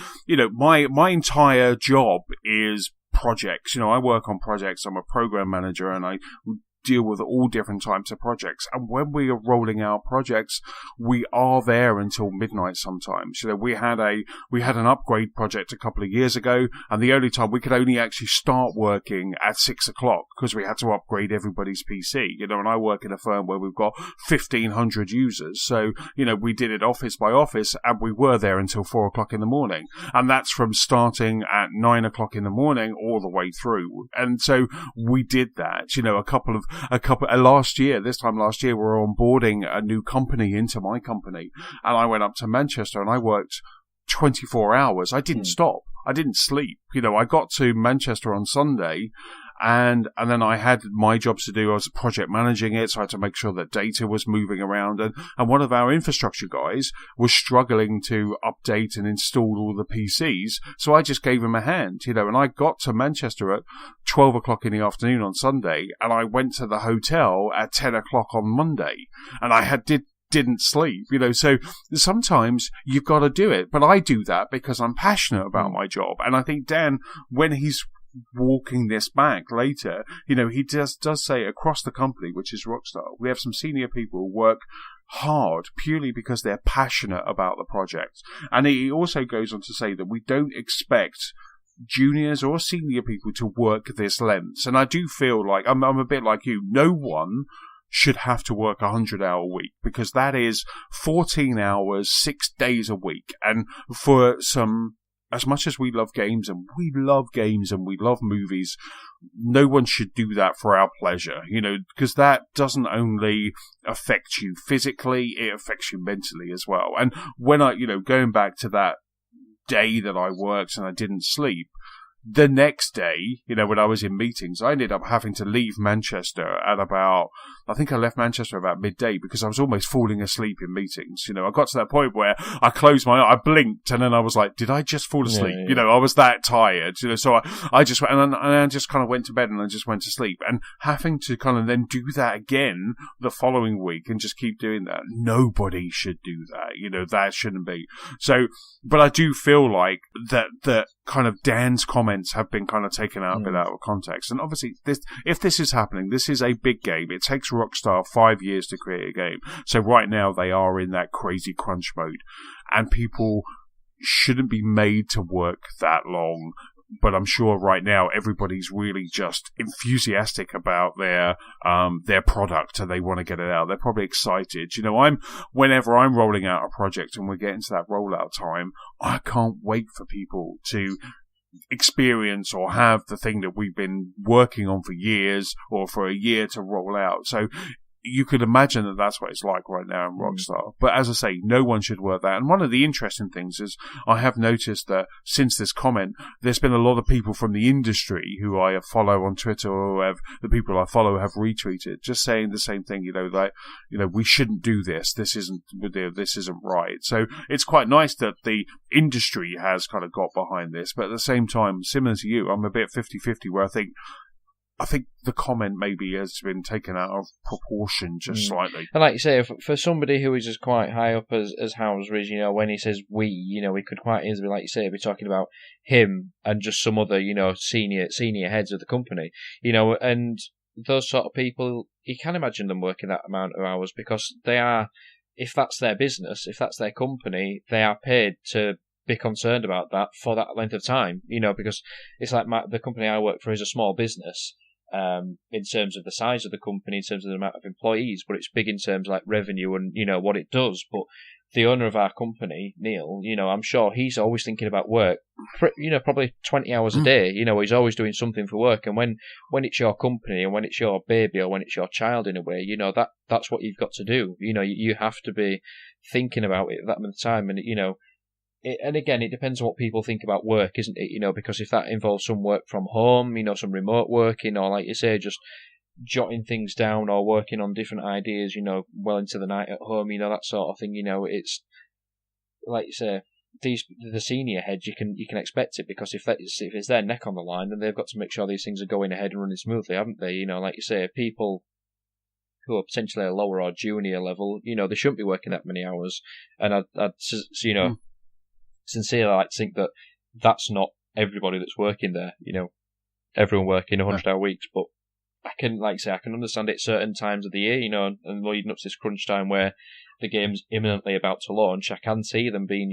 my entire job is projects. I work on projects. I'm a program manager and I deal with all different types of projects. And when we are rolling out projects, we are there until midnight sometimes. We had an upgrade project a couple of years ago, and the only time we could only actually start working at 6 o'clock because we had to upgrade everybody's PC. And I work in a firm where we've got 1,500 users. So, we did it office by office, and we were there until 4 o'clock in the morning. And that's from starting at 9 o'clock in the morning all the way through. And so we did that, this time last year, we were onboarding a new company into my company, and I went up to Manchester and I worked 24 hours. I didn't stop. I didn't sleep. I got to Manchester on Sunday, and then I had my jobs to do. I was project managing it, so I had to make sure that data was moving around. And one of our infrastructure guys was struggling to update and install all the PCs, so I just gave him a hand, and I got to Manchester at 12 o'clock in the afternoon on Sunday, and I went to the hotel at 10 o'clock on Monday, and I didn't sleep, so sometimes you've got to do it. But I do that because I'm passionate about my job. And I think Dan, when he's walking this back later, he does say across the company, which is Rockstar, we have some senior people who work hard purely because they're passionate about the project. And he also goes on to say that we don't expect juniors or senior people to work this length. And I do feel like I'm a bit like you. No one should have to work 100-hour week, because that is 14 hours, 6 days a week. And for some, as much as we love games and we love movies, no one should do that for our pleasure, because that doesn't only affect you physically, it affects you mentally as well. And when I, going back to that day that I worked and I didn't sleep, the next day, when I was in meetings, I ended up having to leave Manchester at I think I left Manchester about midday because I was almost falling asleep in meetings. I got to that point where I closed my eye, I blinked, and then I was like, did I just fall asleep? Yeah. I was that tired, so I just went, and I just kind of went to bed and I just went to sleep. And having to kind of then do that again the following week and just keep doing that, nobody should do that. That shouldn't be. So, but I do feel like that kind of Dan's comments have been kind of taken out a bit out of context. And obviously, if this is happening, this is a big game. It takes Rockstar 5 years to create a game. So right now they are in that crazy crunch mode, and people shouldn't be made to work that long. But I'm sure right now everybody's really just enthusiastic about their product and they want to get it out. They're probably excited. Whenever I'm rolling out a project and we're getting to that rollout time, I can't wait for people to experience or have the thing that we've been working on for years or for a year to roll out. So you could imagine that that's what it's like right now in Rockstar. But as I say, no one should work that. And one of the interesting things is I have noticed that since this comment, there's been a lot of people from the industry who I follow on Twitter or the people I follow have retweeted, just saying the same thing, we shouldn't do this. This isn't right. So it's quite nice that the industry has kind of got behind this. But at the same time, similar to you, I'm a bit 50-50 where I think the comment maybe has been taken out of proportion just slightly. And like you say, for somebody who is just quite high up as Hauser is, when he says we, we could quite easily, like you say, be talking about him and just some other, senior heads of the company, and those sort of people, you can imagine them working that amount of hours because they are, if that's their business, if that's their company, they are paid to be concerned about that for that length of time, because it's like the company I work for is a small business. In terms of the size of the company, in terms of the amount of employees, but it's big in terms of like revenue and what it does. But the owner of our company, Neil, I'm sure he's always thinking about work. Probably 20 hours a day. He's always doing something for work. And when it's your company and when it's your baby or when it's your child in a way, that's what you've got to do. You have to be thinking about it that much time, and and again, it depends on what people think about work, isn't it? Because if that involves some work from home, some remote working, or like you say, just jotting things down or working on different ideas, well into the night at home, that sort of thing. It's like you say, the senior heads, you can expect it because if it's their neck on the line, then they've got to make sure these things are going ahead and running smoothly, haven't they? Like you say, people who are potentially a lower or junior level, they shouldn't be working that many hours, and I'd sincerely like to think that that's not everybody that's working there, everyone working 100-hour weeks, but I can understand it certain times of the year, and leading up to this crunch time where the game's imminently about to launch, I can see them being,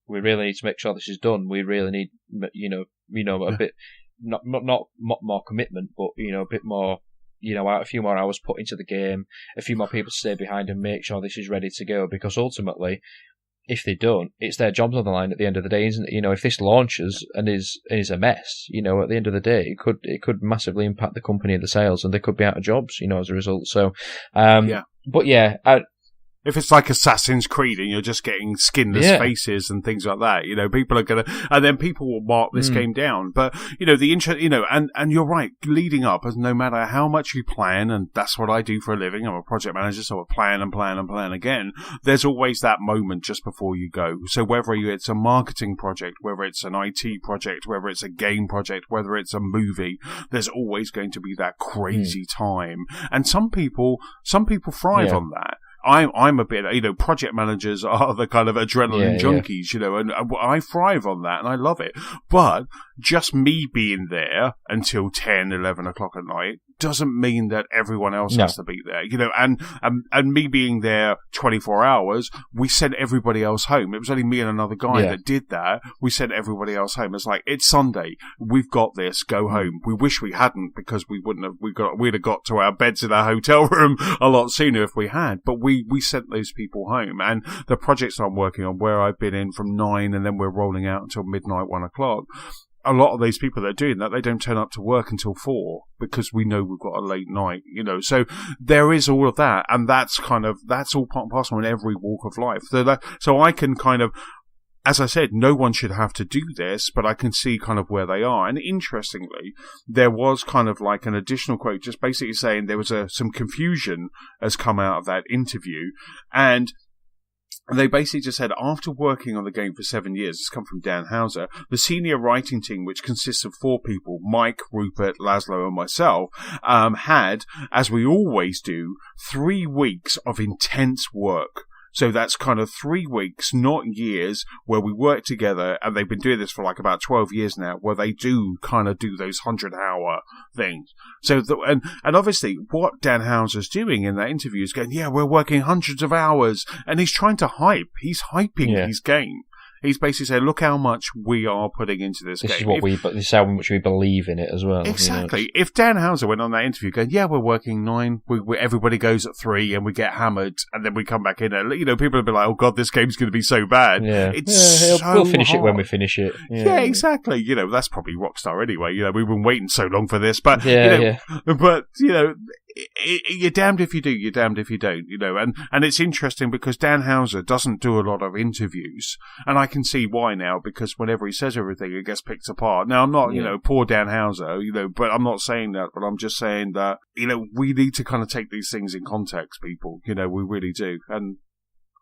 we really need to make sure this is done, we really need, a bit, not more commitment, but, a bit more, a few more hours put into the game, a few more people to stay behind and make sure this is ready to go, because ultimately, if they don't, it's their jobs on the line at the end of the day, isn't it? If this launches and is a mess, at the end of the day, it could massively impact the company and the sales, and they could be out of jobs, as a result. So, but yeah, if it's like Assassin's Creed and you're just getting skinless faces and things like that, people are going to, and then people will mark this game down. But, the interest, and you're right, leading up, as no matter how much you plan, and that's what I do for a living, I'm a project manager, so I plan and plan and plan again, there's always that moment just before you go. So whether it's a marketing project, whether it's an IT project, whether it's a game project, whether it's a movie, there's always going to be that crazy time. And some people thrive on that. I'm a bit, project managers are the kind of adrenaline junkies, and I thrive on that and I love it. But just me being there until 10, 11 o'clock at night doesn't mean that everyone else has to be there, and me being there 24 hours, we sent everybody else home. It was only me and another guy that did that. We sent everybody else home. It's like, it's Sunday. We've got this. Go home. We wish we hadn't, because we'd have got to our beds in our hotel room a lot sooner if we had, but we sent those people home. And the projects I'm working on, where I've been in from 9 and then we're rolling out until midnight, 1 o'clock, a lot of those people that are doing that, they don't turn up to work until 4 because we know we've got a late night, So there is all of that, and that's all part and parcel in every walk of life. So I can kind of, as I said, no one should have to do this, but I can see kind of where they are. And interestingly, there was kind of like an additional quote just basically saying there was some confusion has come out of that interview. And they basically just said, after working on the game for 7 years, it's come from Dan Hauser, the senior writing team, which consists of 4 people, Mike, Rupert, Laszlo, and myself, had, as we always do, 3 weeks of intense work. So that's kind of 3 weeks, not years, where we work together, and they've been doing this for like about 12 years now, where they do kind of do those 100-hour things. So, and obviously, what Dan Hauser's doing in that interview is going, yeah, we're working hundreds of hours, and he's trying to hype. He's hyping his game. He's basically saying, look how much we are putting into this game. This is how much we believe in it as well. Exactly. You know? If Dan Hauser went on that interview going, yeah, we're working 9, everybody goes at 3 and we get hammered and then we come back in and, people will be like, oh God, this game's going to be so bad. Yeah. We'll finish hard. It when we finish it. Yeah, exactly. That's probably Rockstar anyway. We've been waiting so long for this, but, but, you're damned if you do, you're damned if you don't, and it's interesting because Dan Hauser doesn't do a lot of interviews, and I can see why now, because whenever he says everything, it gets picked apart. Now, I'm not, poor Dan Hauser, but I'm not saying that, but I'm just saying that, we need to kind of take these things in context, people, we really do, and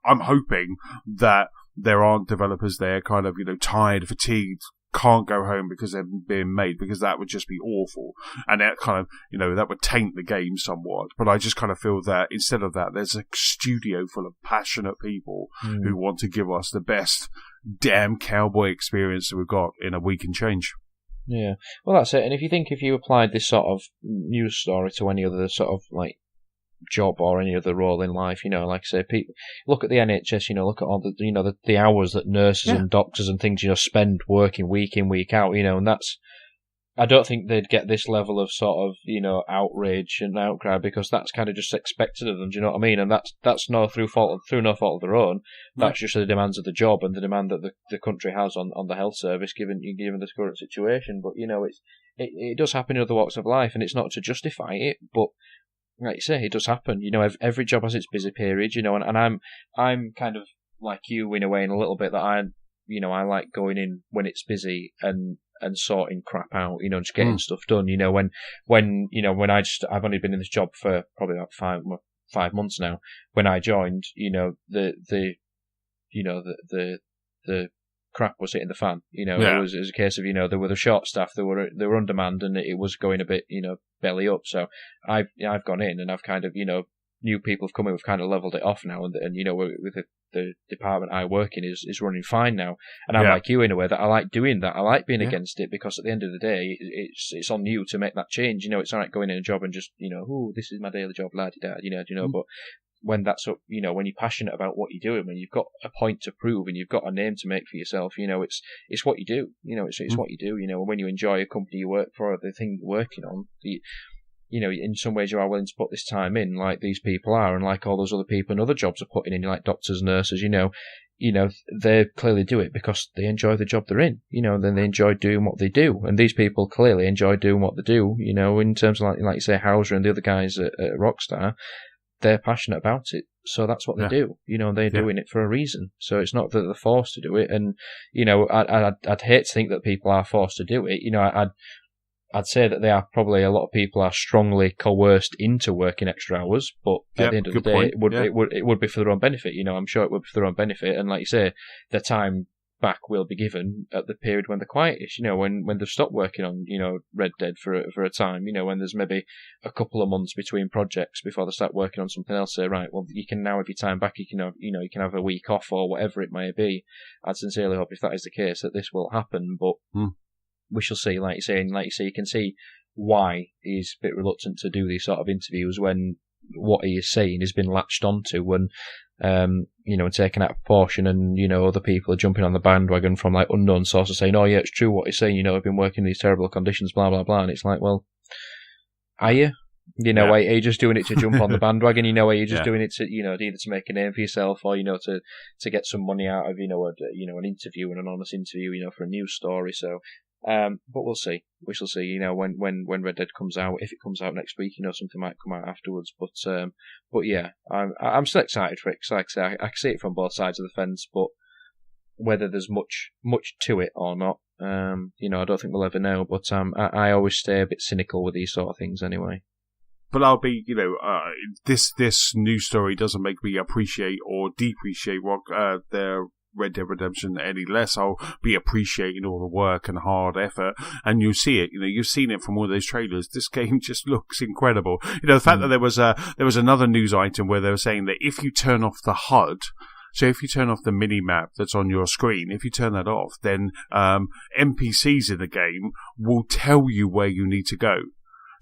I'm hoping that there aren't developers there kind of, tired, fatigued, can't go home because they're being made, because that would just be awful, and that kind of that would taint the game somewhat. But I just kind of feel that instead of that, there's a studio full of passionate people who want to give us the best damn cowboy experience that we've got in a week and change. Yeah, well, that's it. And if you applied this sort of news story to any other sort of like job or any other role in life, like I say, people look at the NHS, look at all the the hours that nurses and doctors and things spend working week in, week out, and that's, I don't think they'd get this level of sort of outrage and outcry, because that's kind of just expected of them. Do you know what I mean? And that's no through no fault of their own. That's just the demands of the job and the demand that the country has on the health service, given the current situation. But it does happen in other walks of life, and it's not to justify it, but like you say, it does happen. Every job has its busy period. And I'm kind of like you in a way, in a little bit, that I like going in when it's busy and sorting crap out. Just getting stuff done. When I've only been in this job for probably about 5 months now. When I joined, the crap was hitting the fan. It was a case of there were the short staff, they were on demand, and it was going a bit belly up. So I've gone in and I've kind of new people have come in, we've kind of leveled it off now, and with the department I work in is running fine now. And I'm like you in a way, that I like doing that. I like being against it, because at the end of the day, it's on you to make that change. It's all right going in a job and just this is my daily job, la-di-da, but when that's up, when you're passionate about what you're doing, when you've got a point to prove and you've got a name to make for yourself, it's what you do. It's what you do. When you enjoy a company you work for, or the thing you're working on, in some ways you are willing to put this time in, like these people are, and like all those other people in other jobs are putting in, like doctors, nurses. They clearly do it because they enjoy the job they're in. Then they enjoy doing what they do, and these people clearly enjoy doing what they do. In terms of like you say, Hauser and the other guys at Rockstar. They're passionate about it, so that's what they do. They're doing it for a reason. So it's not that they're forced to do it. And I'd hate to think that people are forced to do it. I'd say that they are probably, a lot of people are strongly coerced into working extra hours. But at the end of the day, it would be for their own benefit. I'm sure it would be for their own benefit. And like you say, their time back will be given at the period when they're quietish, when they've stopped working on, Red Dead for a time, when there's maybe a couple of months between projects before they start working on something else. Say, right, well, you can now have your time back, you can have a week off or whatever it may be. I'd sincerely hope, if that is the case, that this will happen, but we shall see. Like you say, you can see why he's a bit reluctant to do these sort of interviews when what he is saying has been latched onto and taken out of proportion, and other people are jumping on the bandwagon from like unknown sources saying, oh yeah, it's true what he's saying, I've been working in these terrible conditions, blah blah blah, and it's like, well, are you? Are you just doing it to jump on the bandwagon? Are you just doing it to either to make a name for yourself, or to get some money out of an interview, an anonymous interview, for a news story? So but we'll see. We shall see. When Red Dead comes out, if it comes out next week, something might come out afterwards. But yeah, I'm still excited for it. Cause like I say, I can see it from both sides of the fence. But whether there's much to it or not, I don't think we'll ever know. But I always stay a bit cynical with these sort of things anyway. But I'll be, this news story doesn't make me appreciate or depreciate their Red Dead Redemption any less. I'll be appreciating all the work and hard effort, and you'll see it. You've seen it from all those trailers. This game just looks incredible. The fact that there was another news item where they were saying that if you turn off the HUD. So if you turn off the mini-map that's on your screen, if you turn that off, then NPCs in the game will tell you where you need to go.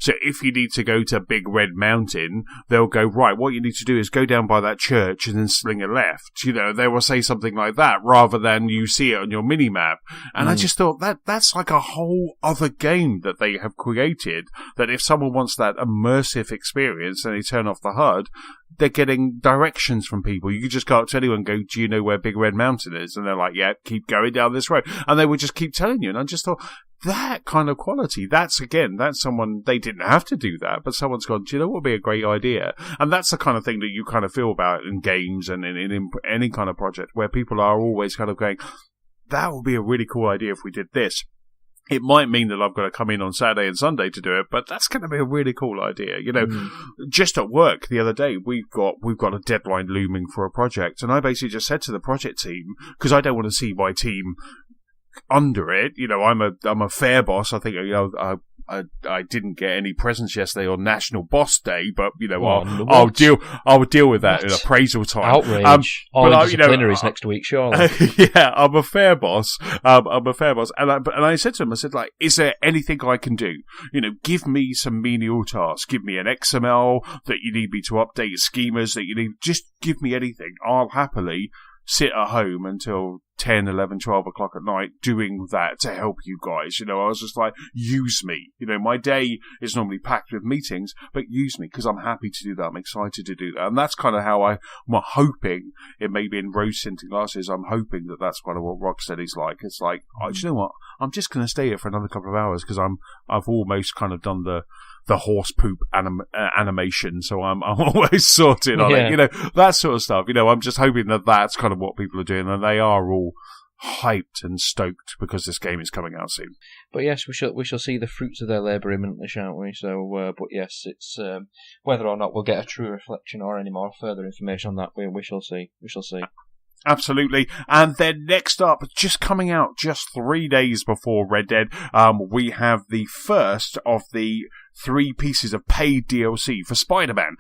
So if you need to go to Big Red Mountain, they'll go, right, what you need to do is go down by that church and then sling a left. They will say something like that rather than you see it on your mini-map. And I just thought that's like a whole other game that they have created, that if someone wants that immersive experience and they turn off the HUD, they're getting directions from people. You could just go up to anyone and go, do you know where Big Red Mountain is? And they're like, yeah, keep going down this road. And they would just keep telling you. And I just thought, that kind of quality, that's someone, they didn't have to do that, but someone's gone, do you know what would be a great idea? And that's the kind of thing that you kind of feel about in games and in any kind of project where people are always kind of going, that would be a really cool idea if we did this. It might mean that I've got to come in on Saturday and Sunday to do it, but that's going to be a really cool idea. Just at work the other day, we've got a deadline looming for a project, and I basically just said to the project team, because I don't want to see my team under it. I'm a fair boss. I think I didn't get any presents yesterday on National Boss Day, but I'll deal with that in appraisal time. Outrage! Disciplinaries next week, surely. Yeah, I'm a fair boss. And I said to him, I said, like, is there anything I can do? Give me some menial tasks. Give me an XML that you need me to update, schemas that you need. Just give me anything. I'll happily sit at home until 10, 11, 12 o'clock at night doing that to help you guys. I was just like, use me. My day is normally packed with meetings, but use me because I'm happy to do that. I'm excited to do that. And that's kind of how I'm hoping, it may be in rose tinting glasses, I'm hoping that that's kind of what Rocksteady's like. It's like, do you know what? I'm just going to stay here for another couple of hours because I've almost kind of done the horse poop animation, so I'm always sorted on it, that sort of stuff. I'm just hoping that that's kind of what people are doing, and they are all hyped and stoked because this game is coming out soon. But yes, we shall see the fruits of their labour imminently, shan't we? So, but yes, it's whether or not we'll get a true reflection or any more further information on that, we shall see. We shall see. Absolutely. And then next up, just coming out just 3 days before Red Dead, we have the first of the 3 pieces of paid DLC for Spider-Man.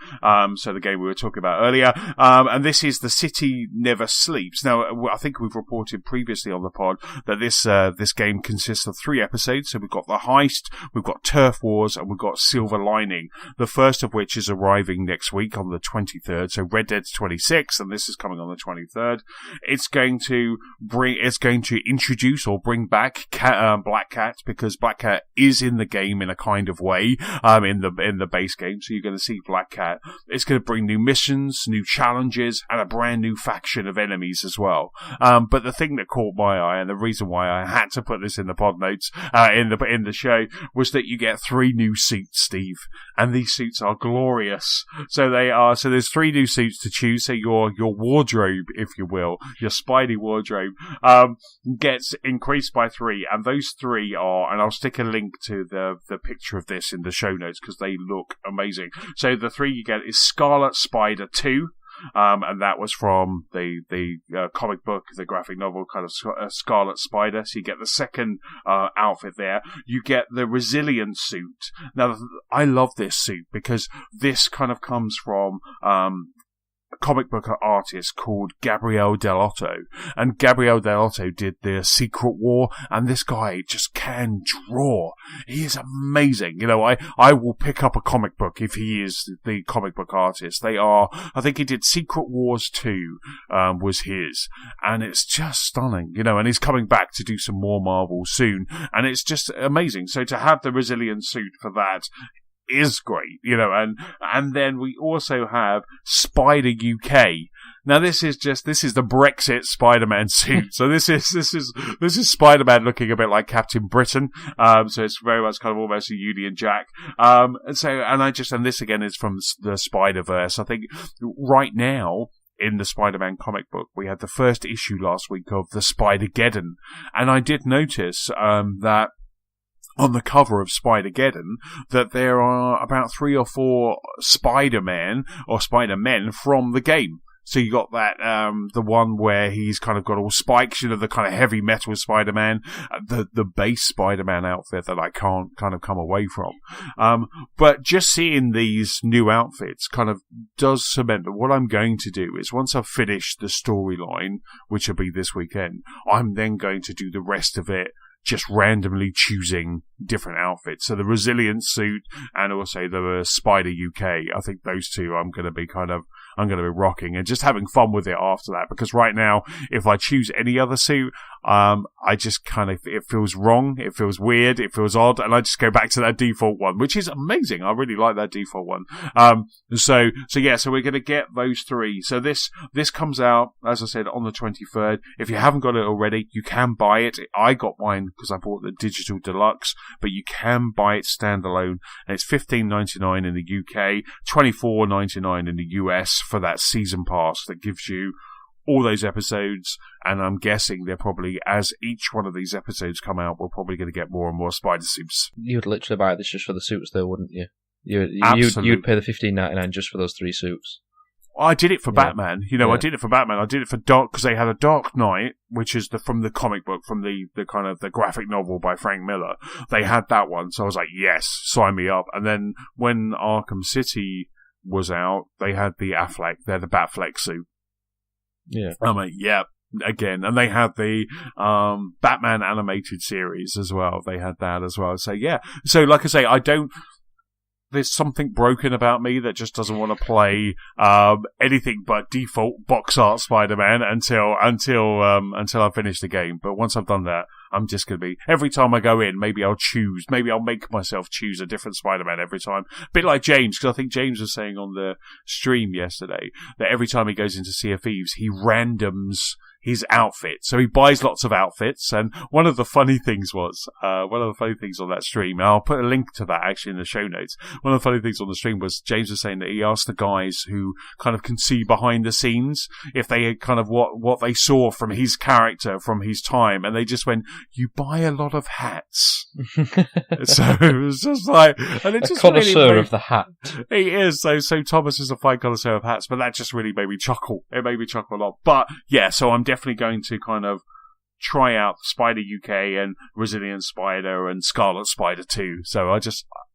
So the game we were talking about earlier. And this is The City Never Sleeps. Now, I think we've reported previously on the pod that this game consists of 3 episodes. So we've got The Heist, we've got Turf Wars, and we've got Silver Lining. The first of which is arriving next week on the 23rd. So Red Dead's 26th, and this is coming on the 23rd. It's going to introduce or bring back Black Cat, because Black Cat is in the game in a kind of way. In the base game, so you're going to see Black Cat. It's going to bring new missions, new challenges, and a brand new faction of enemies as well. But the thing that caught my eye, and the reason why I had to put this in the pod notes in the show, was that you get 3 new suits, Steve, and these suits are glorious. So there's 3 new suits to choose. So your wardrobe, if you will, your Spidey wardrobe, gets increased by 3, and those 3 are, and I'll stick a link to the picture of this in the show notes because they look amazing. So the 3 you get is Scarlet Spider 2, and that was from the comic book, the graphic novel kind of Scarlet Spider. So you get the second outfit there. You get the Resilience suit. Now, I love this suit because this kind of comes from comic book artist called Gabriel Dell'Otto, and Gabriel Dell'Otto did the Secret War, and this guy just can draw. He is amazing. I will pick up a comic book if he is the comic book artist. I think he did Secret Wars 2 was his, and it's just stunning, and he's coming back to do some more Marvel soon, and it's just amazing. So to have the Resilience suit for that is great, and then we also have Spider UK. Now this is the Brexit Spider-Man suit. So this is Spider-Man looking a bit like Captain Britain. So it's very much kind of almost a Union Jack. And this again is from the Spider-Verse. I think right now in the Spider-Man comic book. We had the first issue last week of the Spider-Geddon, and I did notice that on the cover of Spider-Geddon that there are about 3 or 4 Spider-Man or Spider-Men from the game. So you got that, the one where he's kind of got all spikes, the kind of heavy metal Spider-Man, the base Spider-Man outfit that I can't kind of come away from. But just seeing these new outfits kind of does cement that what I'm going to do is once I've finished the storyline, which will be this weekend, I'm then going to do the rest of it just randomly choosing different outfits. So the Resilience suit and also the Spider UK, I think those two I'm going to be rocking and just having fun with it after that. Because right now, if I choose any other suit, I just kind of, it feels wrong, it feels weird, it feels odd, and I just go back to that default one, which is amazing. I really like that default one. So we're going to get those 3. So this comes out, as I said, on the 23rd. If you haven't got it already, you can buy it. I got mine because I bought the digital deluxe, but you can buy it standalone, and it's $15.99 in the UK, $24.99 in the US for that season pass that gives you all those episodes, and I'm guessing they're probably, as each one of these episodes come out, we're probably going to get more and more spider suits. You'd literally buy this just for the suits, though, wouldn't you? You'd pay the $15.99 just for those 3 suits. I did it for Batman. I did it for Batman. I did it for Dark, because they had a Dark Knight, which is from the comic book, from the kind of the graphic novel by Frank Miller. They had that one, so I was like, yes, sign me up. And then when Arkham City was out, they had the They're the Batfleck suit. Yeah. I'm like, yeah, again. And they had the Batman animated series as well. They had that as well. So, yeah. So, like I say, there's something broken about me that just doesn't want to play anything but default box art Spider-Man until I finish the game. But once I've done that, I'm just going to be, every time I go in, maybe I'll make myself choose a different Spider-Man every time. A bit like James, because I think James was saying on the stream yesterday that every time he goes into Sea of Thieves, he randoms his outfit. So he buys lots of outfits, and one of the funny things on that stream, and I'll put a link to that actually in the show notes. One of the funny things on the stream was James was saying that he asked the guys who kind of can see behind the scenes if they had kind of what they saw from his character from his time, and they just went, "You buy a lot of hats." So it was just like, and it's just connoisseur really of the hat. He is. So Thomas is a fine connoisseur of hats, but that just really made me chuckle. It made me chuckle a lot. But yeah, so I'm definitely going to kind of try out Spider UK and Resilient Spider and Scarlet Spider 2. So I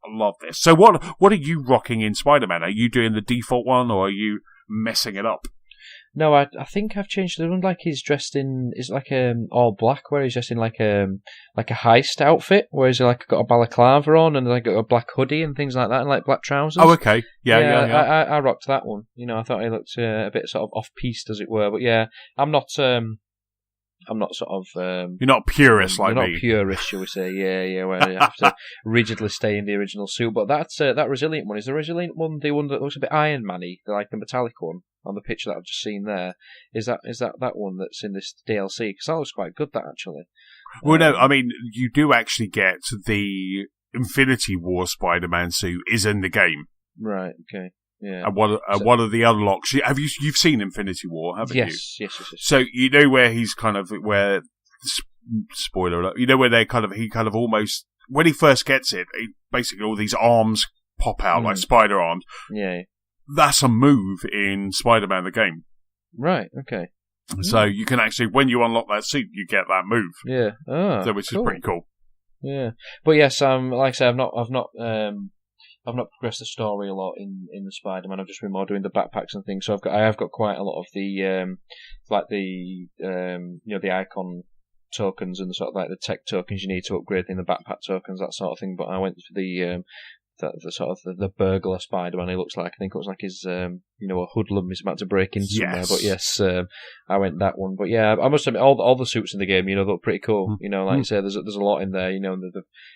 love this. So what are you rocking in Spider-Man? Are you doing the default one, or are you messing it up? No, I think I've changed it. Like he's dressed in, it's like all black, where he's dressed in like a heist outfit, where he's like got a balaclava on and like a black hoodie and things like that, and like black trousers. Oh, okay, yeah. I rocked that one. I thought he looked a bit sort of off-piste, as it were. But yeah, I'm not sort of. You're not purist like me. You're not purist, shall we say? Yeah. Where you have to rigidly stay in the original suit. But that Resilient one, is the Resilient one the one that looks a bit Iron Man-y, like the metallic one on the picture that I've just seen there? Is that one that's in this DLC? Because that looks quite good, that actually. Well, no, I mean, you do actually get the Infinity War Spider-Man suit is in the game, right? Okay. Yeah. And one of the unlocks. You've seen Infinity War, haven't you? Yes. So you know where he's kind of spoiler alert. You know where he kind of almost, when he first gets it, basically all these arms pop out like spider arms. Yeah. That's a move in Spider-Man the game. Right. Okay. So you can actually, when you unlock that suit, you get that move. Yeah. Which is pretty cool. Yeah. But yes, like I say, I've not progressed the story a lot in the Spider-Man. I've just been more doing the backpacks and things. So I have got quite a lot of the the icon tokens and the sort of like the tech tokens you need to upgrade in the backpack tokens, that sort of thing. But I went for the sort of the burglar Spider-Man. He looks like, I think it looks like his a hoodlum is about to break in somewhere. But yes, I went that one. But yeah, I must admit, all the suits in the game, they look pretty cool. Like you say, there's a lot in there.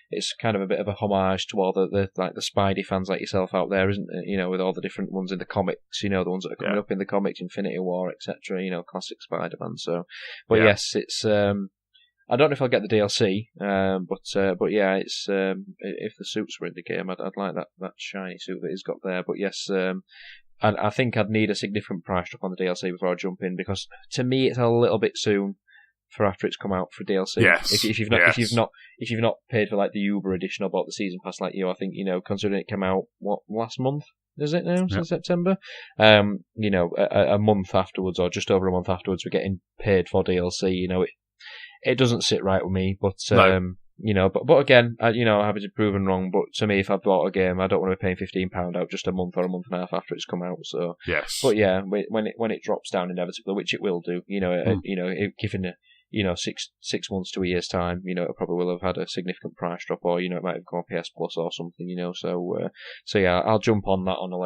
It's kind of a bit of a homage to all the Spidey fans like yourself out there, isn't it? With all the different ones in the comics. The ones that are coming up in the comics, Infinity War, etc. Classic Spider-Man. So, but yes, it's. I don't know if I'll get the DLC, but yeah, it's if the suits were in the game, I'd like that shiny suit that he's got there. But yes, and I think I'd need a significant price drop on the DLC before I jump in, because to me it's a little bit soon for after it's come out for DLC. Yes. If you've not paid for like the Uber edition or bought the season pass like you, I think, considering it came out last month, is it now, since September? A month afterwards, or just over a month afterwards, we're getting paid for DLC. It doesn't sit right with me, but no. But again, I haven't been proven wrong. But to me, if I bought a game, I don't want to be paying £15 out just a month or a month and a half after it's come out. So yes, but yeah, when it drops down inevitably, which it will do, given 6 months to a year's time, it probably will have had a significant price drop, or it might have gone PS Plus or something, So yeah, I'll jump on that on a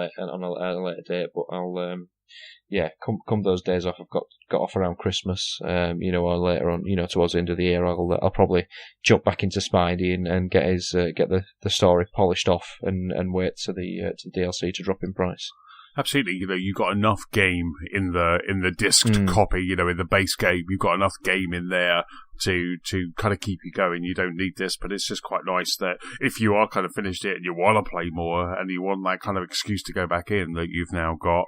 later date, but I'll come those days off I've got off around Christmas, or later on, towards the end of the year, I'll probably jump back into Spidey and get the story polished off and wait to the DLC to drop in price. Absolutely, you've got enough game in the disc copy, in the base game. You've got enough game in there to kind of keep you going. You don't need this, but it's just quite nice that if you are kind of finished it and you want to play more and you want that kind of excuse to go back in, that you've now got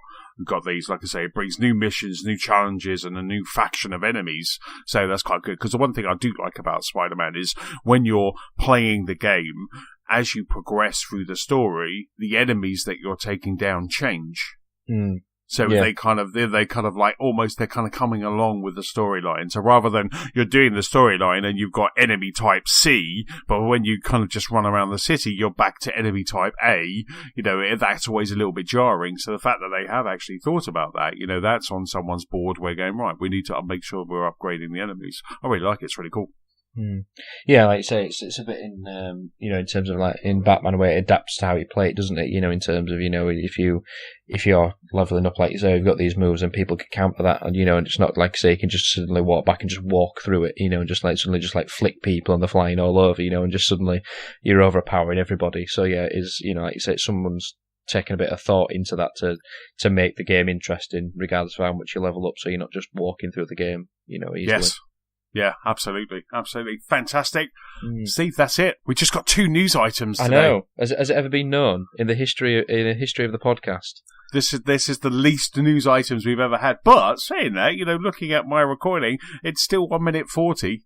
these. Like I say, it brings new missions, new challenges, and a new faction of enemies. So that's quite good. Because the one thing I do like about Spider-Man is when you're playing the game, as you progress through the story, the enemies that you're taking down change. So they kind of like almost they're kind of coming along with the storyline. So rather than you're doing the storyline and you've got enemy type C, but when you kind of just run around the city, you're back to enemy type A. That's always a little bit jarring. So the fact that they have actually thought about that, that's on someone's board. We're going, right, we need to make sure we're upgrading the enemies. I really like it. It's really cool. Yeah, like you say, it's a bit in in terms of like in Batman where it adapts to how you play it, doesn't it? In terms of if you're leveling up, like you say, you've got these moves and people can counter that, and and it's not like say you can just suddenly walk back and just walk through it, and just like flick people and they're flying all over, and just suddenly you're overpowering everybody. So yeah, it is like you say, someone's taken a bit of thought into that to make the game interesting, regardless of how much you level up, so you're not just walking through the game, easily. Yes. Yeah, absolutely. Fantastic. Steve, that's it. We just got 2 news items today. I know. Has it ever been known in the history of the podcast? This is the least news items we've ever had. But saying that, looking at my recording, it's still 1 minute 40.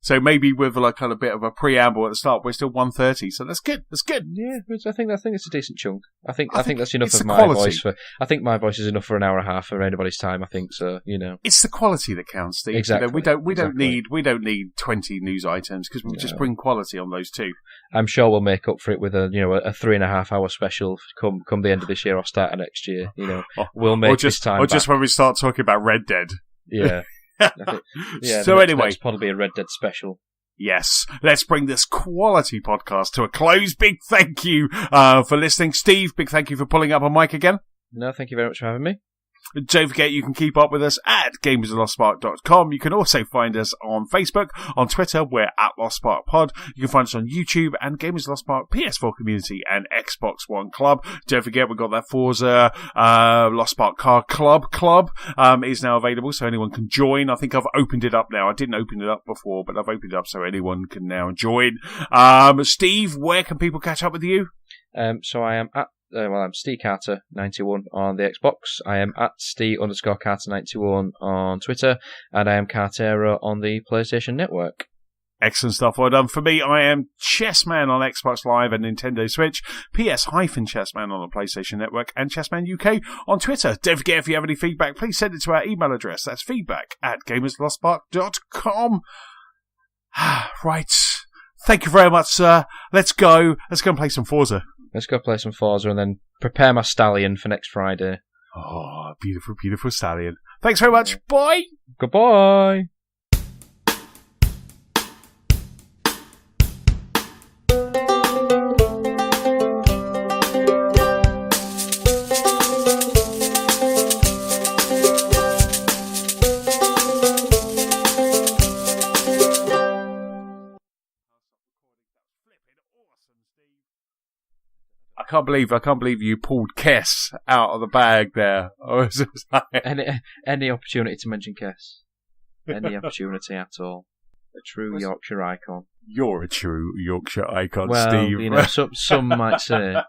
So maybe with like kind of bit of a preamble at the start, we're still 1:30. So that's good. That's good. Yeah, I think it's a decent chunk. I think that's enough of my voice for. I think my voice is enough for an hour and a half for anybody's time. I think so. It's the quality that counts, Steve. Exactly. We don't need 20 news items because we just bring quality on those 2. I'm sure we'll make up for it with a 3.5 hour special come the end of this year or start of next year. We'll make this time. Or just when we start talking about Red Dead. Yeah. So anyway, next pod will be a Red Dead special. Yes, let's bring this quality podcast to a close. Big thank you for listening, Steve. Big thank you for pulling up a mic again. No, thank you very much for having me. Don't forget you can keep up with us at gamersoflostspark.com. You can also find us on Facebook, on Twitter, we're at Lost Spark Pod. You can find us on YouTube and Gamers of Lost Spark PS4 Community and Xbox One Club. Don't forget we've got that Forza Lost Spark Car Club is now available, so anyone can join. I think I've opened it up now. I didn't open it up before, but I've opened it up so anyone can now join. Steve, where can people catch up with you? So I am at I'm Steve Carter 91 on the Xbox. I am at Steve_Carter 91 on Twitter, and I am Cartero on the PlayStation Network. Excellent stuff. Well done. For me, I am Chessman on Xbox Live and Nintendo Switch, PS-Chessman on the PlayStation Network, and Chessman UK on Twitter. Don't forget, if you have any feedback, please send it to our email address. That's feedback@gamersoflostspark.com. Right. Thank you very much, sir. Let's go and play some Forza. Let's go play some Forza and then prepare my stallion for next Friday. Oh, beautiful, beautiful stallion. Thanks very much. Bye. Goodbye. I can't believe you pulled Kess out of the bag there. Any opportunity to mention Kess. Any opportunity at all. A true Yorkshire icon. You're a true Yorkshire icon, well, Steve. Some might say